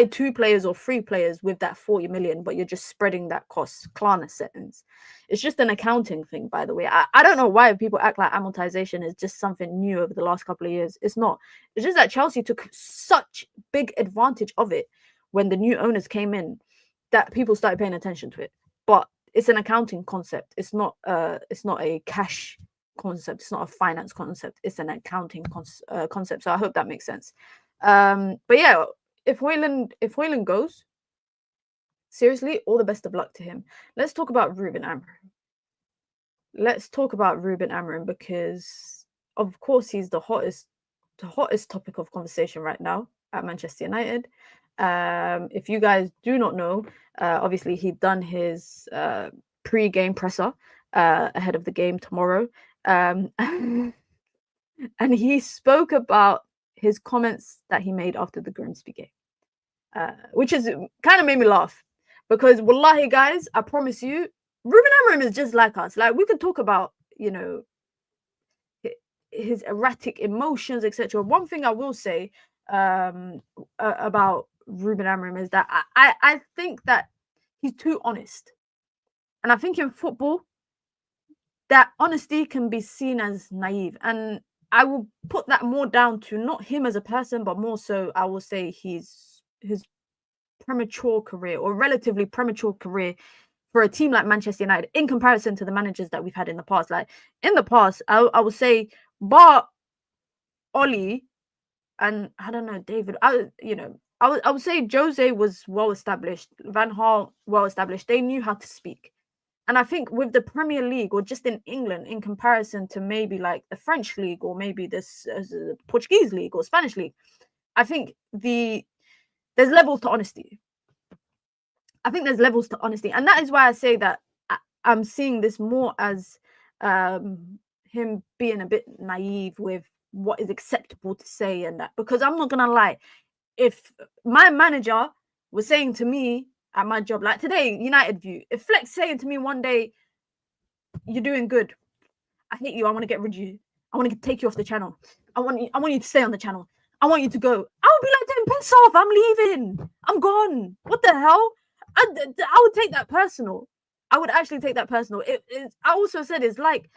2 players or 3 players with that 40 million, but you're just spreading that cost. Klarna settings. It's just an accounting thing, by the way. I don't know why people act like amortization is just something new over the last couple of years. It's not. It's just that Chelsea took such big advantage of it when the new owners came in, that people started paying attention to it. But it's an accounting concept. It's not a cash concept. It's not a finance concept. It's an accounting concept. So I hope that makes sense. But yeah, if Hojlund goes, seriously, all the best of luck to him. Let's talk about Ruben Amorim. Because of course he's the hottest topic of conversation right now at Manchester United. If you guys do not know, obviously he'd done his pre-game presser ahead of the game tomorrow, and he spoke about his comments that he made after the Grimsby game, which is kind of made me laugh, because wallahi guys, I promise you, Ruben Amorim is just like us. Like, we could talk about, you know, his erratic emotions, etc. One thing I will say about Ruben Amorim is that I think that he's too honest. And I think in football, that honesty can be seen as naive. And I will put that more down to not him as a person, but more so I will say his premature career, or relatively premature career, for a team like Manchester United in comparison to the managers that we've had in the past. Like, in the past, I would say, but Ollie and I don't know, David, I would say Jose was well established, Van Gaal well established. They knew how to speak. And I think with the Premier League, or just in England, in comparison to maybe like the French league, or maybe this Portuguese league or Spanish league, I think there's levels to honesty. And that is why I say that I'm seeing this more as him being a bit naive with what is acceptable to say, and that, because I'm not gonna lie, if my manager was saying to me at my job, like today, United View, if Flex saying to me one day, "You're doing good, I hate you, I want to get rid of you, I want to take you off the channel, I want you to stay on the channel, I want you to go," I would be like, "Then piss off, I'm leaving, I'm gone." What the hell? I would take that personal. I would actually take that personal. I also said it's like,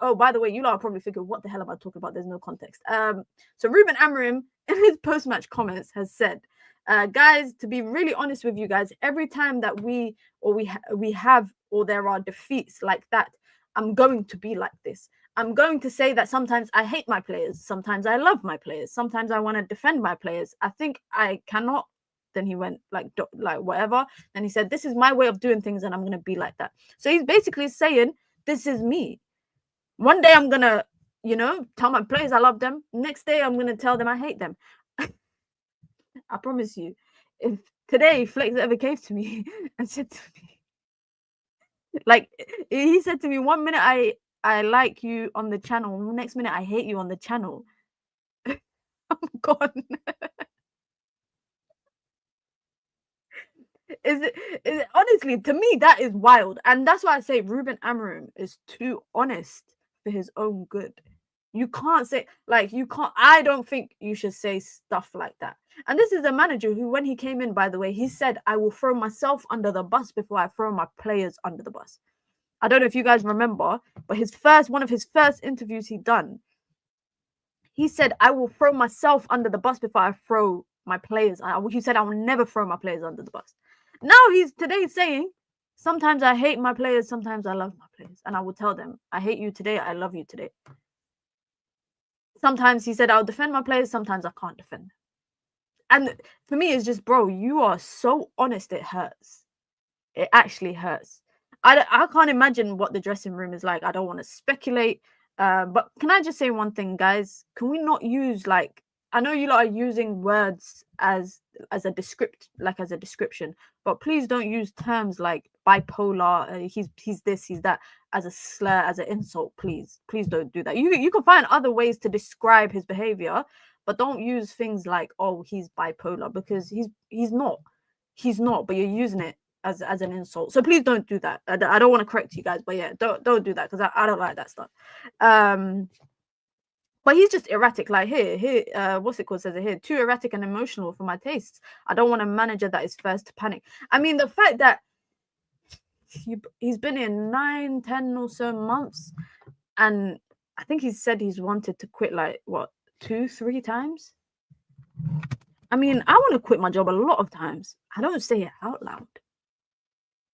oh, by the way, you lot are probably thinking, what the hell am I talking about? There's no context. So Ruben Amorim, in his post-match comments, has said, guys, to be really honest with you guys, every time that we have or there are defeats like that, I'm going to be like this. I'm going to say that sometimes I hate my players, sometimes I love my players, sometimes I want to defend my players. I think I cannot. Then he went like whatever, and he said, "This is my way of doing things, and I'm gonna be like that." So he's basically saying, "This is me. One day I'm gonna, tell my players I love them. Next day I'm gonna tell them I hate them." I promise you, if today Flex ever came to me and said to me, like, he said to me, one minute I like you on the channel, next minute I hate you on the channel, I'm gone. Is it honestly, to me, that is wild. And that's why I say Ruben Amorim is too honest for his own good. You can't say, I don't think you should say stuff like that. And this is a manager who, when he came in, by the way, he said, "I will throw myself under the bus before I throw my players under the bus." I don't know if you guys remember, but one of his first interviews he done, he said, "I will throw myself under the bus before I throw my players." He said, "I will never throw my players under the bus." Now he's today saying, "Sometimes I hate my players, sometimes I love my players." And I will tell them, "I hate you today, I love you today." Sometimes he said, "I'll defend my players, sometimes I can't defend them." And for me, it's just, bro, you are so honest, it hurts. It actually hurts. I can't imagine what the dressing room is like. I don't want to speculate. But can I just say one thing, guys? Can we not use, I know you lot are using words as a description, but please don't use terms like bipolar, he's this, he's that, as a slur, as an insult. Please don't do that. You can find other ways to describe his behavior, but don't use things like, "Oh, he's bipolar," because he's not, but you're using it as an insult. So please don't do that. I don't want to correct you guys, but yeah, don't do that, because I don't like that stuff. But he's just erratic. Like here, what's it called? Says it here, "Too erratic and emotional for my tastes. I don't want a manager that is first to panic." I mean, the fact that he's been in 9, 10 or so months, and I think he said he's wanted to quit 2, 3 times. I mean, I want to quit my job a lot of times. I don't say it out loud.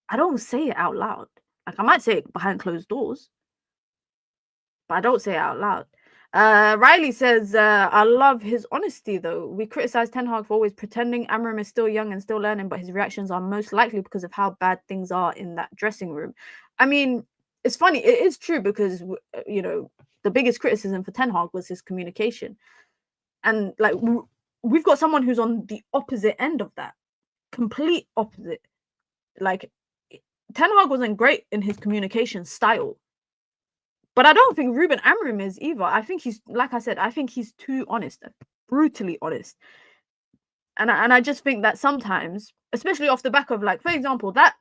I don't say it out loud. Like, I might say it behind closed doors, but I don't say it out loud. Riley says, I love his honesty, though. We criticize Ten Hag for always pretending Amorim is still young and still learning, but his reactions are most likely because of how bad things are in that dressing room. I mean, it's funny. It is true because, you know, the biggest criticism for Ten Hag was his communication. And, like, we've got someone who's on the opposite end of that. Complete opposite. Like, Ten Hag wasn't great in his communication style. But I don't think Ruben Amorim is either. I think he's, like I said, I think he's too honest, brutally honest. And I just think that sometimes, especially off the back of, like, for example, that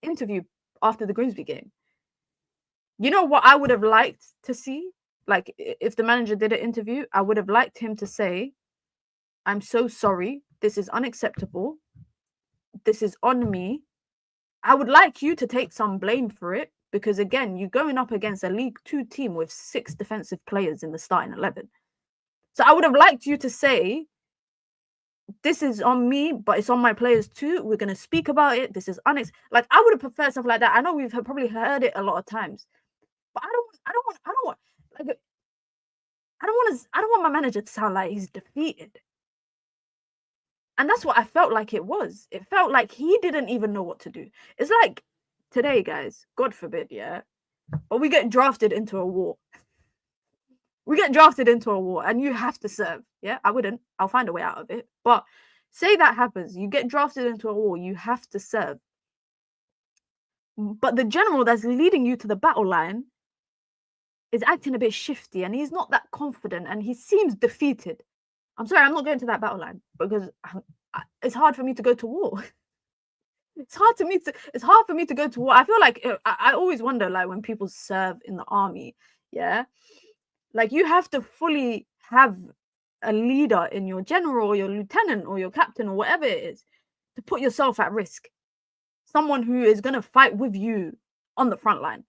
interview after the Grimsby game, you know what I would have liked to see? Like, if the manager did an interview, I would have liked him to say, I'm so sorry. This is unacceptable. This is on me. I would like you to take some blame for it. Because, again, you're going up against a League 2 team with 6 defensive players in the starting 11. So I would have liked you to say, this is on me, but it's on my players too. We're going to speak about it. This is like, I would have preferred stuff like that. I know we've probably heard it a lot of times. But I don't want my manager to sound like he's defeated. And that's what I felt like it was. It felt like he didn't even know what to do. It's like, today, guys, God forbid, yeah, but we get drafted into a war. We get drafted into a war and you have to serve. Yeah, I wouldn't. I'll find a way out of it. But say that happens. You get drafted into a war. You have to serve. But the general that's leading you to the battle line is acting a bit shifty and he's not that confident and he seems defeated. I'm sorry, I'm not going to that battle line because it's hard for me to go to war. It's hard for me to go to war. I feel like I always wonder, like, when people serve in the army, yeah, like, you have to fully have a leader in your general or your lieutenant or your captain or whatever it is to put yourself at risk. Someone who is going to fight with you on the front line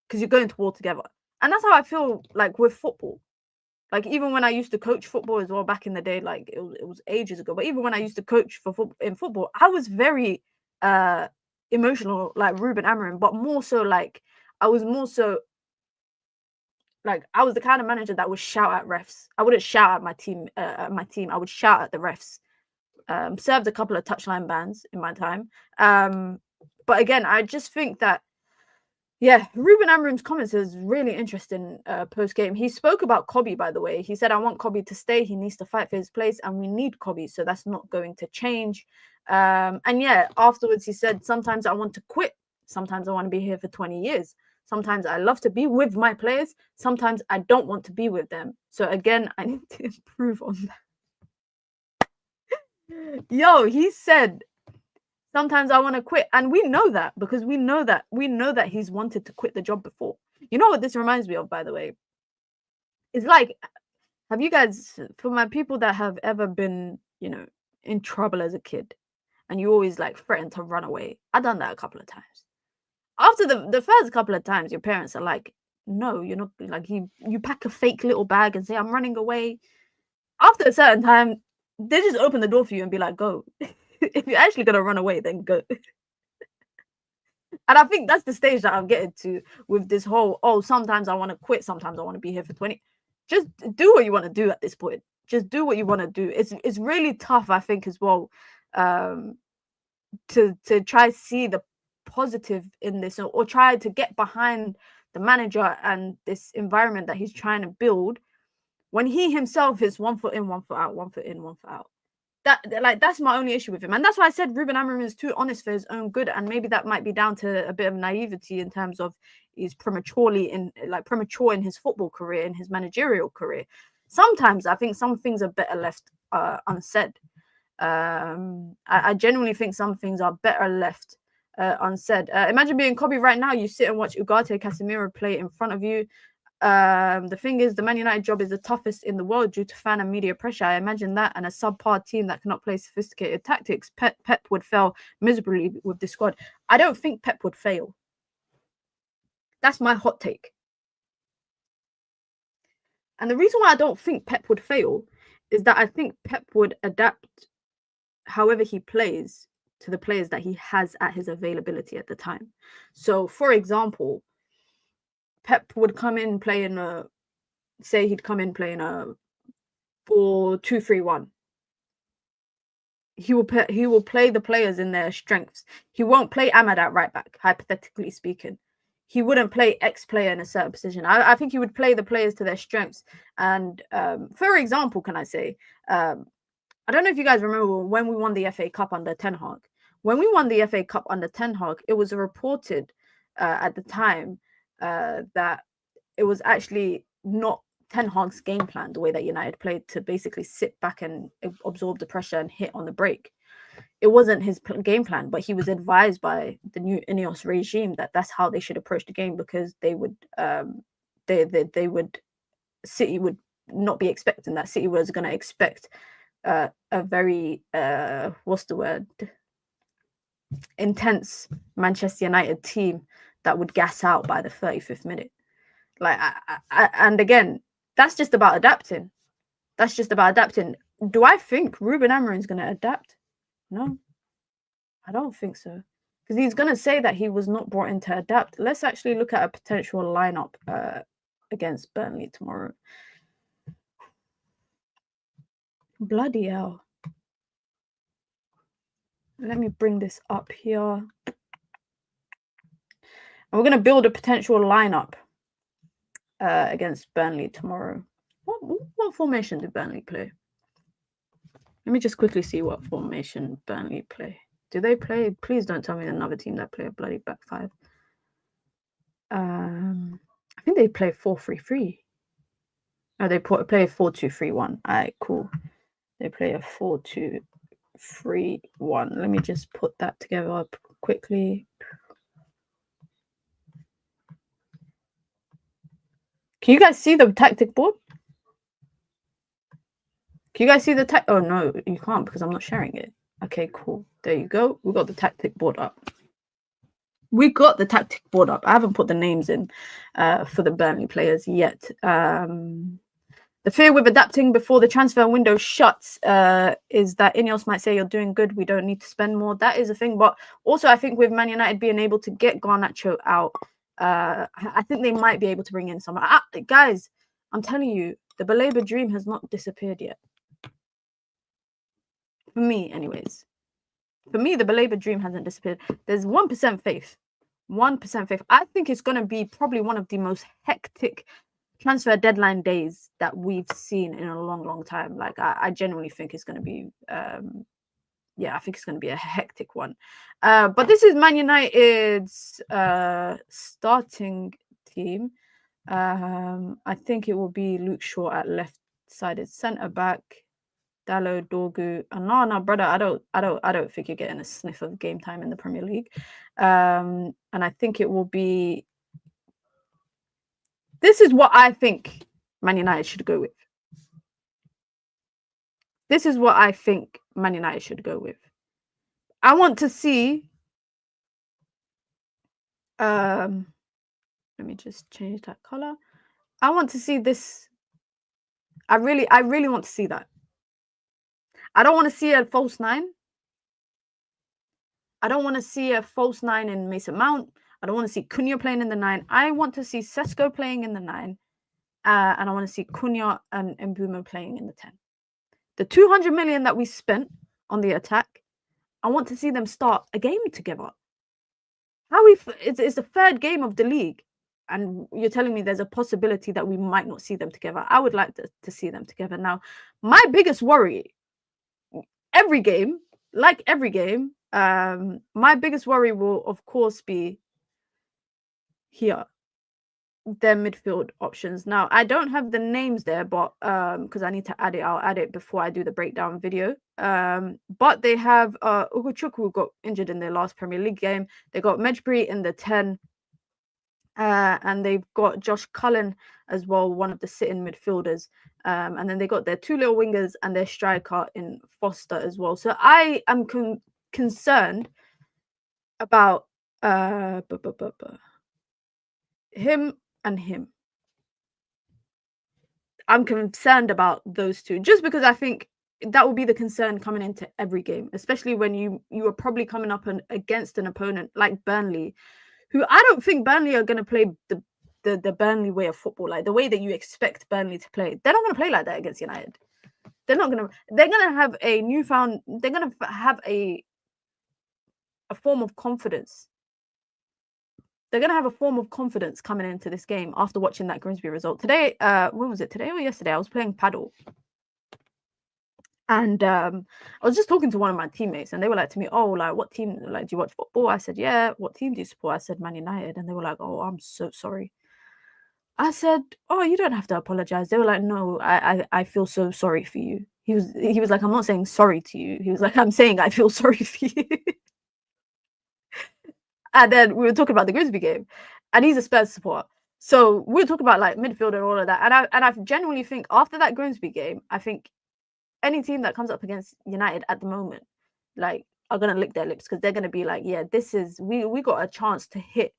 because you're going to war together. And that's how I feel like with football. Like, even when I used to coach football as well back in the day, like, it was ages ago, but even when I used to coach in football, I was very emotional, like Ruben Amorim, but more so, like, I was the kind of manager that would shout at refs. I wouldn't shout at my team. I would shout at the refs. Served a couple of touchline bans in my time. But again, I just think that, yeah, Ruben Amorim's comments is really interesting post-game. He spoke about Kobbie, by the way. He said, I want Kobbie to stay. He needs to fight for his place, and we need Kobbie, so that's not going to change. And yeah, afterwards he said, sometimes I want to quit. Sometimes I want to be here for 20 years. Sometimes I love to be with my players. Sometimes I don't want to be with them. So again, I need to improve on that. Yo, he said, sometimes I want to quit. And we know that because we know that he's wanted to quit the job before. You know what this reminds me of, by the way? It's like, have you guys, for my people that have ever been, you know, in trouble as a kid and you always like threaten to run away? I've done that a couple of times. After the first couple of times, your parents are like, no, you're not, like, you pack a fake little bag and say, I'm running away. After a certain time, they just open the door for you and be like, go. If you're actually going to run away, then go. And I think that's the stage that I'm getting to with this whole, oh, sometimes I want to quit, sometimes I want to be here for 20. Just do what you want to do at this point. Just do what you want to do. It's really tough, I think, as well, to try see the positive in this, or try to get behind the manager and this environment that he's trying to build when he himself is 1 foot in, 1 foot out, 1 foot in, 1 foot out. That's my only issue with him. And that's why I said Ruben Amorim is too honest for his own good. And maybe that might be down to a bit of naivety in terms of he's premature in his football career, in his managerial career. Sometimes I think some things are better left unsaid. I genuinely think some things are better left unsaid. Imagine being Kobbie right now. You sit and watch Ugarte Casemiro play in front of you. The thing is, the Man United job is the toughest in the world due to fan and media pressure. I imagine that, and a subpar team that cannot play sophisticated tactics, Pep would fail miserably with this squad. I don't think Pep would fail. That's my hot take. And the reason why I don't think Pep would fail is that I think Pep would adapt however he plays to the players that he has at his availability at the time. So, for example, Pep would come in playing a, say he'd come in playing a 4-2-3-1. He will play the players in their strengths. He won't play Ahmad at right back, hypothetically speaking. He wouldn't play X player in a certain position. I think he would play the players to their strengths. And for example, can I say, I don't know if you guys remember when we won the FA Cup under Ten Hag. When we won the FA Cup under Ten Hag, it was reported at the time that it was actually not Ten Hag's game plan, the way that United played, to basically sit back and absorb the pressure and hit on the break. It wasn't his game plan, but he was advised by the new Ineos regime that that's how they should approach the game, because they would, City would not be expecting that. City was going to expect a very what's the word? Intense Manchester United team that would gas out by the 35th minute. Like, and again, that's just about adapting. That's just about adapting. Do I think Ruben Amorim is going to adapt? No, I don't think so. Because he's going to say that he was not brought in to adapt. Let's actually look at a potential lineup against Burnley tomorrow. Bloody hell. Let me bring this up here. And we're going to build a potential lineup against Burnley tomorrow. What formation did Burnley play? Let me just quickly see what formation Burnley play. Do they play? Please don't tell me another team that play a bloody back five. I think they play 4-3-3. No, they play a 4-2-3-1. All right, cool. They play a 4-2-3-1. Let me just put that together up quickly. Can you guys see the tactic board? Can you guys see the Oh, no, you can't because I'm not sharing it. Okay, cool. There you go. We got the tactic board up. We got the tactic board up. I haven't put the names in for the Burnley players yet. The fear with adapting before the transfer window shuts is that Ineos might say, you're doing good, we don't need to spend more. That is a thing. But also, I think with Man United being able to get Garnacho out, I think they might be able to bring in someone. Guys, I'm telling you, the belabored dream has not disappeared yet. For me, anyways. For me, the belabored dream hasn't disappeared. There's 1% faith. 1% faith. I think it's going to be probably one of the most hectic transfer deadline days that we've seen in a long, long time. Like, I genuinely think it's going to be, yeah, I think it's going to be a hectic one. But this is Man United's starting team. I think it will be Luke Shaw at left-sided centre-back. Dallo, Dorgu, no, brother, I don't think you're getting a sniff of game time in the Premier League. And I think it will be. This is what I think Man United should go with. This is what I think Man United should go with. I want to see. Let me just change that color. I want to see this. I really want to see that. I don't want to see a false nine. I don't want to see a false nine in Mason Mount. I don't want to see Cunha playing in the 9. I want to see Sesko playing in the 9. And I want to see Cunha and Mbeumo playing in the 10. The 200 million that we spent on the attack, I want to see them start a game together. It's the third game of the league, and you're telling me there's a possibility that we might not see them together. I would like to see them together. Now, my biggest worry, every game, my biggest worry will, of course, be here, their midfield options. Now, I don't have the names there, but because I need to add it, I'll add it before I do the breakdown video. But they have Ugochukwu got injured in their last Premier League game. They got Mejbri in the 10. And they've got Josh Cullen as well, one of the sitting midfielders. And then they got their 2 little wingers and their striker in Foster as well. So I am concerned about him and him. I'm concerned about those two, just because I think that will be the concern coming into every game, especially when you are probably coming up against an opponent like Burnley, who I don't think Burnley are going to play the Burnley way of football, like the way that you expect Burnley to play. They're not going to play like that against United. They're going to have a newfound, they're going to have a form of confidence. They're going to have a form of confidence coming into this game after watching that Grimsby result. Today, when was it? Today or yesterday? I was playing paddle. And I was just talking to one of my teammates, and they were like to me, "Oh, like what team? Like, do you watch football?" I said, "Yeah." "What team do you support?" I said, "Man United." And they were like, "Oh, I'm so sorry." I said, "Oh, you don't have to apologize." They were like, "No, I feel so sorry for you." He was like, "I'm not saying sorry to you." He was like, "I'm saying I feel sorry for you." And then we were talking about the Grimsby game, and he's a Spurs supporter. So we were talking about like midfield and all of that. And I genuinely think after that Grimsby game, I think any team that comes up against United at the moment, like, are gonna lick their lips because they're gonna be like, yeah, this is we got a chance to hit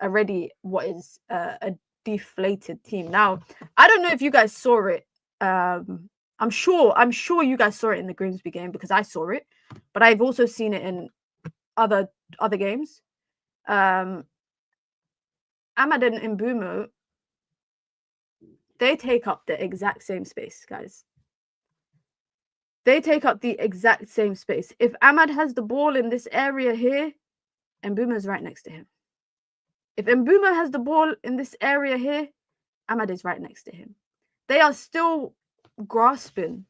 already what is a deflated team. Now, I don't know if you guys saw it. I'm sure you guys saw it in the Grimsby game because I saw it, but I've also seen it in other games. Amad and Mbumo, they take up the exact same space, guys. They take up the exact same space. If Amad has the ball in this area here, Mbumo is right next to him. If Mbumo has the ball in this area here, Amad is right next to him. They are still grasping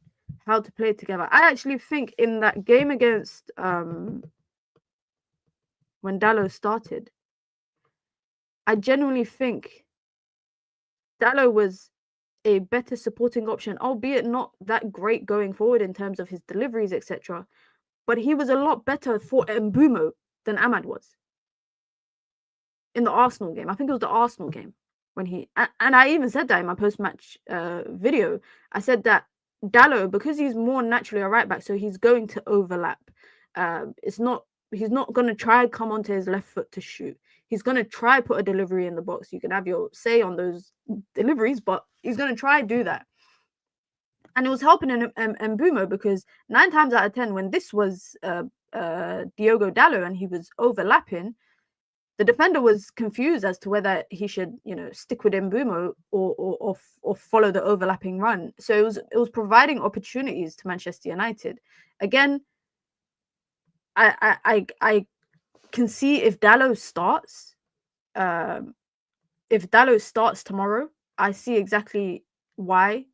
how to play together. I actually think in that game against when Dalot started, I genuinely think Dalot was a better supporting option, albeit not that great going forward in terms of his deliveries, etc. But he was a lot better for Mbumo than Amad was in the Arsenal game. I think it was the Arsenal game when and I even said that in my post-match video. I said that Dalot, because he's more naturally a right back, so he's going to overlap. He's not going to try come onto his left foot to shoot. He's going to try put a delivery in the box. You can have your say on those deliveries, but he's going to try do that. And it was helping Mbumo because 9 times out of 10, when this was Diogo Dalot and he was overlapping, the defender was confused as to whether he should, stick with Mbumo or follow the overlapping run. So it was providing opportunities to Manchester United. Again, I can see if Dalot starts, tomorrow, I see exactly why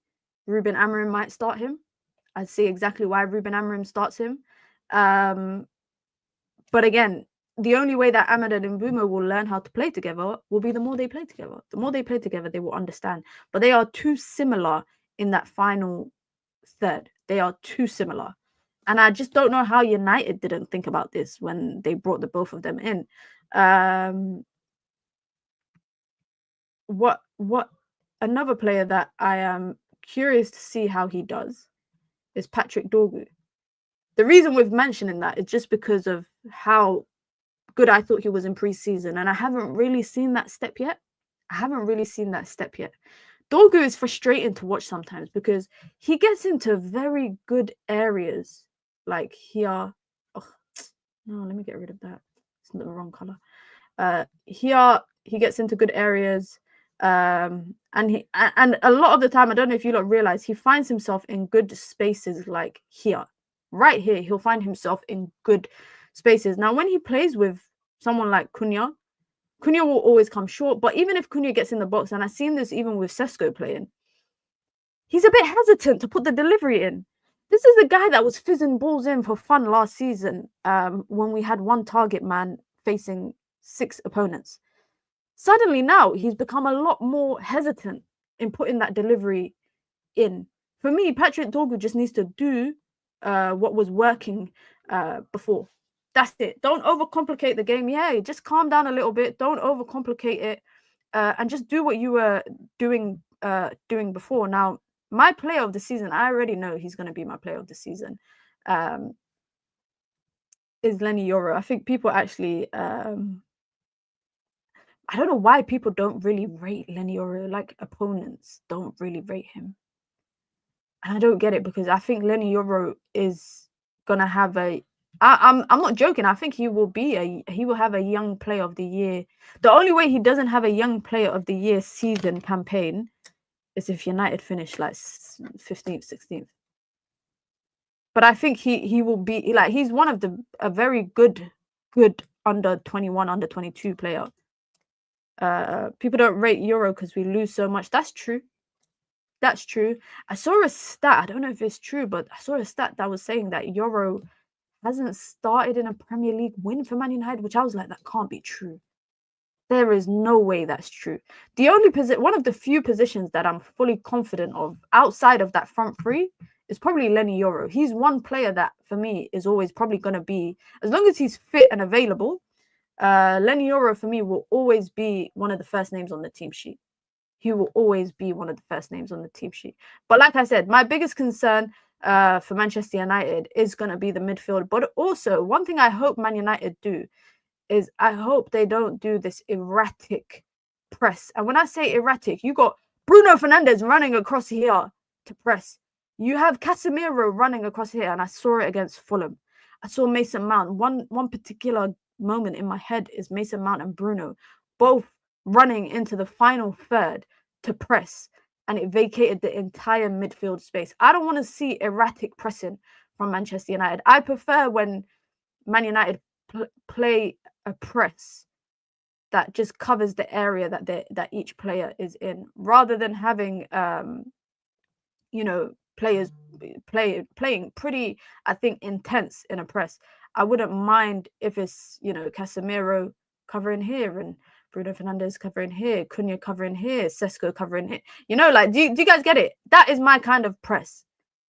Ruben Amorim might start him. I see exactly why Ruben Amorim starts him. But again, the only way that Amad and Mbumo will learn how to play together will be the more they play together. The more they play together, they will understand. But they are too similar in that final third. They are too similar. And I just don't know how United didn't think about this when they brought the both of them in. What another player that I am curious to see how he does is Patrick Dorgu. The reason we've mentioning that is just because of how good I thought he was in pre-season, and I haven't really seen that step yet. Dorgu is frustrating to watch sometimes because he gets into very good areas, like here. Oh, no, let me get rid of that. It's the wrong color. Here he gets into good areas, and a lot of the time, I don't know if you lot realize, he finds himself in good spaces, like here, right here. He'll find himself in good spaces. Now, when he plays with someone like Cunha will always come short. But even if Cunha gets in the box, and I've seen this even with Sesko playing, he's a bit hesitant to put the delivery in. This is the guy that was fizzing balls in for fun last season when we had one target man facing 6 opponents. Suddenly now he's become a lot more hesitant in putting that delivery in. For me, Patrick Dorgu just needs to do what was working before. That's it. Don't overcomplicate the game. Yeah, just calm down a little bit. Don't overcomplicate it, and just do what you were doing before. Now, my player of the season, I already know he's going to be my player of the season, is Lenny Yoro. I think people actually, I don't know why people don't really rate Lenny Yoro. Like, opponents don't really rate him. And I don't get it because I think Lenny Yoro is gonna have a. I'm not joking. I think he will have a young player of the year. The only way he doesn't have a young player of the year season campaign is if United finish like 15th, 16th. But I think he will be like he's one of a very good under 21, under 22 player. People don't rate Euro because we lose so much. That's true. That's true. I saw a stat. I don't know if it's true, but I saw a stat that was saying that Euro hasn't started in a Premier League win for Man United, which I was like, that can't be true. There is no way that's true. The only one of the few positions that I'm fully confident of outside of that front three is probably Lenny Yoro. He's one player that for me is always probably going to be, as long as he's fit and available, Lenny Yoro for me will always be one of the first names on the team sheet. He will always be one of the first names on the team sheet. But like I said, my biggest concern for Manchester United is going to be the midfield. But also, one thing I hope Man United do is I hope they don't do this erratic press. And when I say erratic, you got Bruno Fernandes running across here to press. You have Casemiro running across here, and I saw it against Fulham. I saw Mason Mount. One particular moment in my head is Mason Mount and Bruno both running into the final third to press, and it vacated the entire midfield space. I don't want to see erratic pressing from Manchester United. I prefer when Man United play a press that just covers the area that each player is in, rather than having players playing pretty, I think, intense in a press. I wouldn't mind if it's Casemiro covering here and Bruno Fernandes covering here, Cunha covering here, Sesko covering here. Like, do you guys get it? That is my kind of press.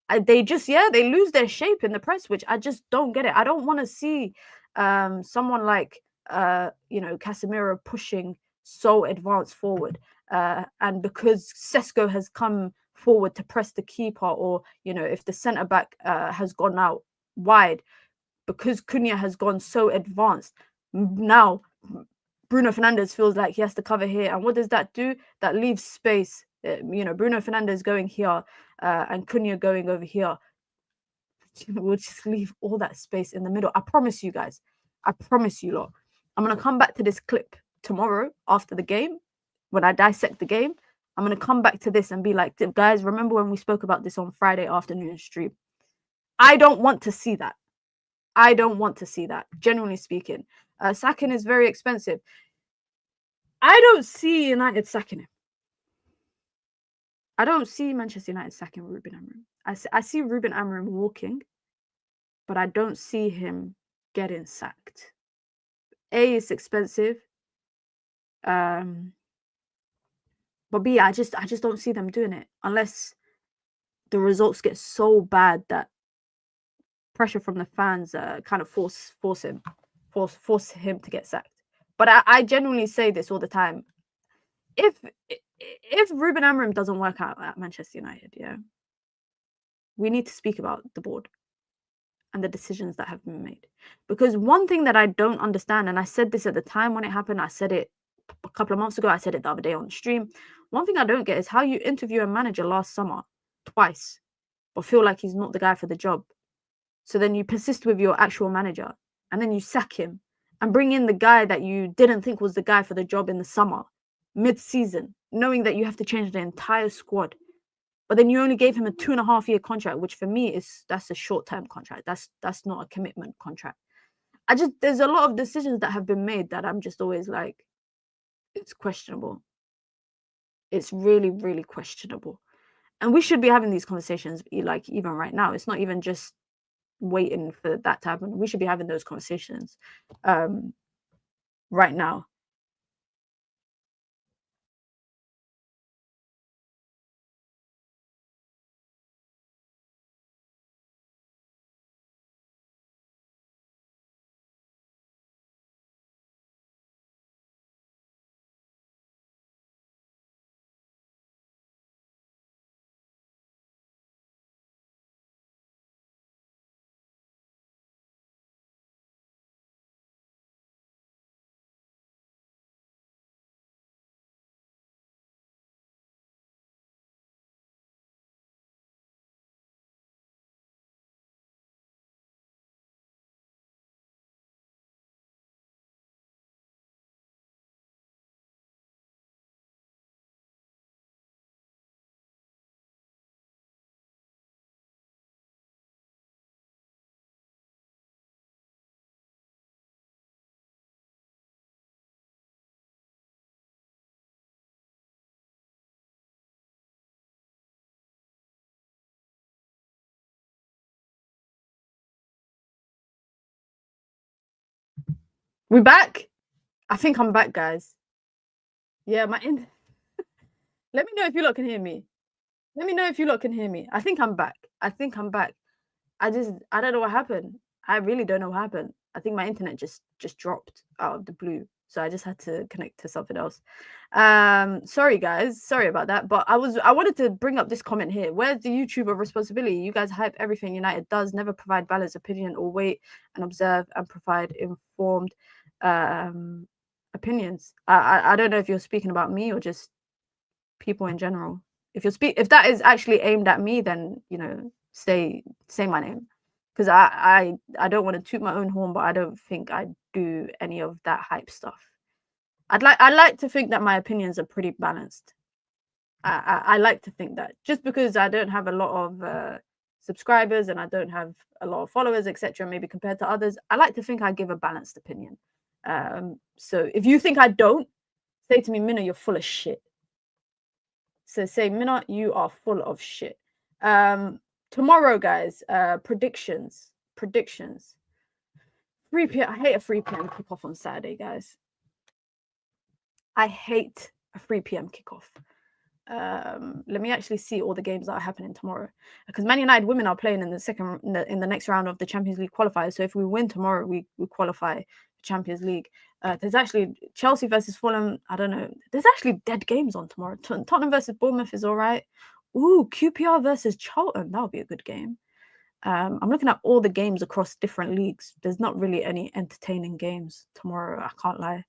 They lose their shape in the press, which I just don't get it. I don't want to see someone like Casemiro pushing so advanced forward, and because Sesko has come forward to press the keeper, or if the centre back has gone out wide, because Cunha has gone so advanced, now Bruno Fernandes feels like he has to cover here, and what does that do? That leaves space. Bruno Fernandes going here and Cunha going over here will just leave all that space in the middle. I promise you guys. I promise you lot. I'm going to come back to this clip tomorrow after the game. When I dissect the game, I'm going to come back to this and be like, guys, remember when we spoke about this on Friday afternoon stream? I don't want to see that. I don't want to see that, generally speaking. Sacking is very expensive. I don't see United sacking him. I don't see Manchester United sacking Ruben Amorim. I see Ruben Amorim walking, but I don't see him getting sacked. A, it's expensive. But B, I just don't see them doing it unless the results get so bad that pressure from the fans kind of force him to get sacked. But I genuinely say this all the time. If Ruben Amorim doesn't work out at Manchester United, we need to speak about the board and the decisions that have been made. Because one thing that I don't understand, and I said this at the time when it happened, I said it a couple of months ago, I said it the other day on the stream. One thing I don't get is how you interview a manager last summer twice, but feel like he's not the guy for the job. So then you persist with your actual manager, and then you sack him and bring in the guy that you didn't think was the guy for the job in the summer, mid-season, knowing that you have to change the entire squad. But then you only gave him a 2.5-year contract, which for me that's a short-term contract. That's not a commitment contract. There's a lot of decisions that have been made that I'm just always like, it's questionable. It's really, really questionable. And we should be having these conversations, like, even right now. It's not even just waiting for that to happen. We should be having those conversations right now. We back? I think I'm back, guys. Yeah, Let me know if you lot can hear me. Let me know if you lot can hear me. I think I'm back. I don't know what happened. I really don't know what happened. I think my internet just dropped out of the blue. So I just had to connect to something else. Sorry guys, sorry about that. But I wanted to bring up this comment here. Where's the YouTuber responsibility? You guys hype everything United does, never provide balanced opinion or wait and observe and provide informed opinions. I don't know if you're speaking about me or just people in general. If that is actually aimed at me, then say my name, because I don't want to toot my own horn, but I don't think I do any of that hype stuff. I'd like to think that my opinions are pretty balanced. I like to think that, just because I don't have a lot of subscribers and I don't have a lot of followers, etc. Maybe compared to others, I like to think I give a balanced opinion. So if you think I don't, say to me, Minna, you're full of shit. So say, Minna, you are full of shit. Tomorrow, guys, predictions. 3 p.m. I hate a 3 p.m. kickoff on Saturday, guys. I hate a 3 p.m. kickoff. Let me actually see all the games that are happening tomorrow, because Man United women are playing in the next round of the Champions League qualifiers. So if we win tomorrow, we qualify the Champions League. There's actually Chelsea versus Fulham. I don't know. There's actually dead games on tomorrow. Tottenham versus Bournemouth is all right. Ooh, QPR versus Charlton. That would be a good game. I'm looking at all the games across different leagues. There's not really any entertaining games tomorrow. I can't lie.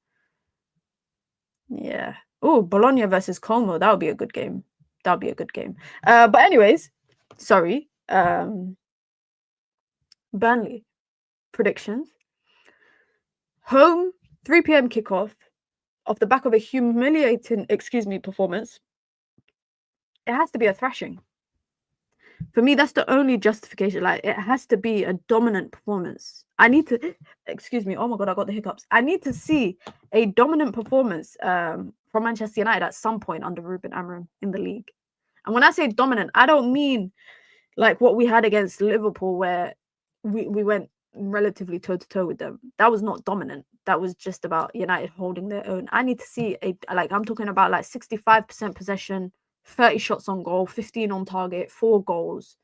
Yeah. Oh, Bologna versus Como. That would be a good game. That would be a good game. But anyways, sorry. Burnley predictions. Home 3 p.m. kickoff off the back of a humiliating, performance. It has to be a thrashing. For me, that's the only justification. Like, it has to be a dominant performance. I need to, oh my God, I got the hiccups. I need to see a dominant performance from Manchester United at some point under Ruben Amorim in the league. And when I say dominant, I don't mean like what we had against Liverpool, where we went relatively toe-to-toe with them. That was not dominant. That was just about United holding their own. I need to see I'm talking about like 65% possession, 30 shots on goal, 15 on target, 4 goals.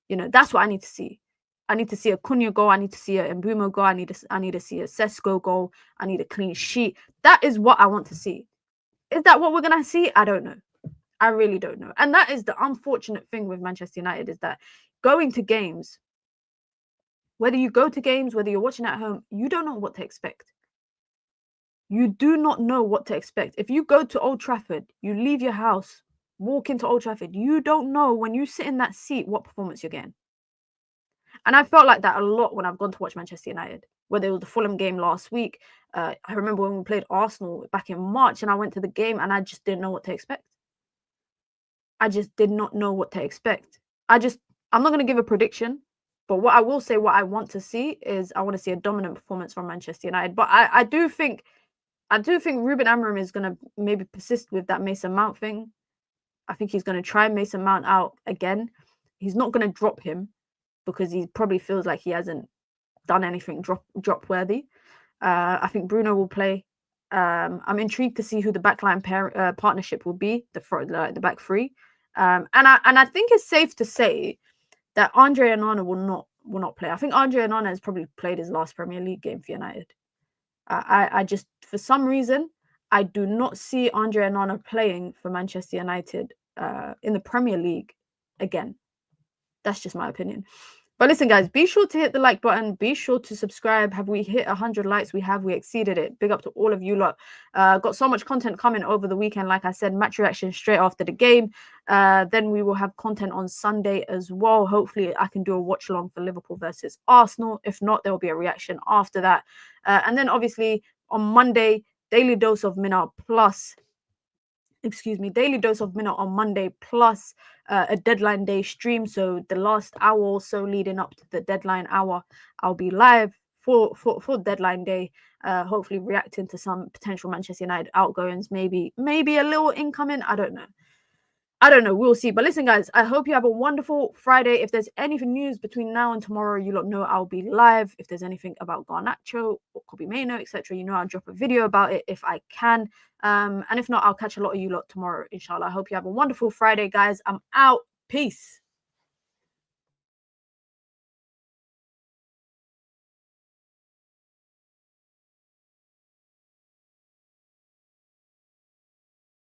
That's what I need to see. I need to see a Cunha goal. I need to see a Mbeumo goal. I need to see a Sesko goal. I need a clean sheet. That is what I want to see. Is that what we're going to see? I don't know. I really don't know. And that is the unfortunate thing with Manchester United, is that going to games, whether you go to games, whether you're watching at home, you don't know what to expect. You do not know what to expect. If you go to Old Trafford, you leave your house, walk into Old Trafford, you don't know when you sit in that seat what performance you're getting. And I felt like that a lot when I've gone to watch Manchester United, whether it was the Fulham game last week. I remember when we played Arsenal back in March, and I went to the game and I just didn't know what to expect. I just did not know what to expect. I'm not going to give a prediction, but what I will say, what I want to see is, I want to see a dominant performance from Manchester United. But I do think Ruben Amorim is going to maybe persist with that Mason Mount thing. I think he's going to try Mason Mount out again. He's not going to drop him, because he probably feels like he hasn't done anything drop worthy. I think Bruno will play. I'm intrigued to see who the backline partnership will be, the back three. And I think it's safe to say that Andre Onana will not play. I think Andre Onana has probably played his last Premier League game for United. I just, for some reason, I do not see Andre Onana playing for Manchester United in the Premier League again. That's just my opinion. But listen, guys, be sure to hit the like button. Be sure to subscribe. Have we hit 100 likes? We have. We exceeded it. Big up to all of you lot. Got so much content coming over the weekend. Like I said, match reaction straight after the game. Then we will have content on Sunday as well. Hopefully, I can do a watch along for Liverpool versus Arsenal. If not, there will be a reaction after that. And then obviously on Monday, daily dose of Minna plus. Daily dose of Minna on Monday, plus a deadline day stream. So the last hour or so leading up to the deadline hour, I'll be live for deadline day, hopefully reacting to some potential Manchester United outgoings, maybe a little incoming. I don't know. I don't know. We'll see. But listen, guys, I hope you have a wonderful Friday. If there's anything news between now and tomorrow, you lot know I'll be live. If there's anything about Garnacho or Kobbie Mainoo, etc., you know I'll drop a video about it if I can. And if not, I'll catch a lot of you lot tomorrow, inshallah. I hope you have a wonderful Friday, guys. I'm out. Peace.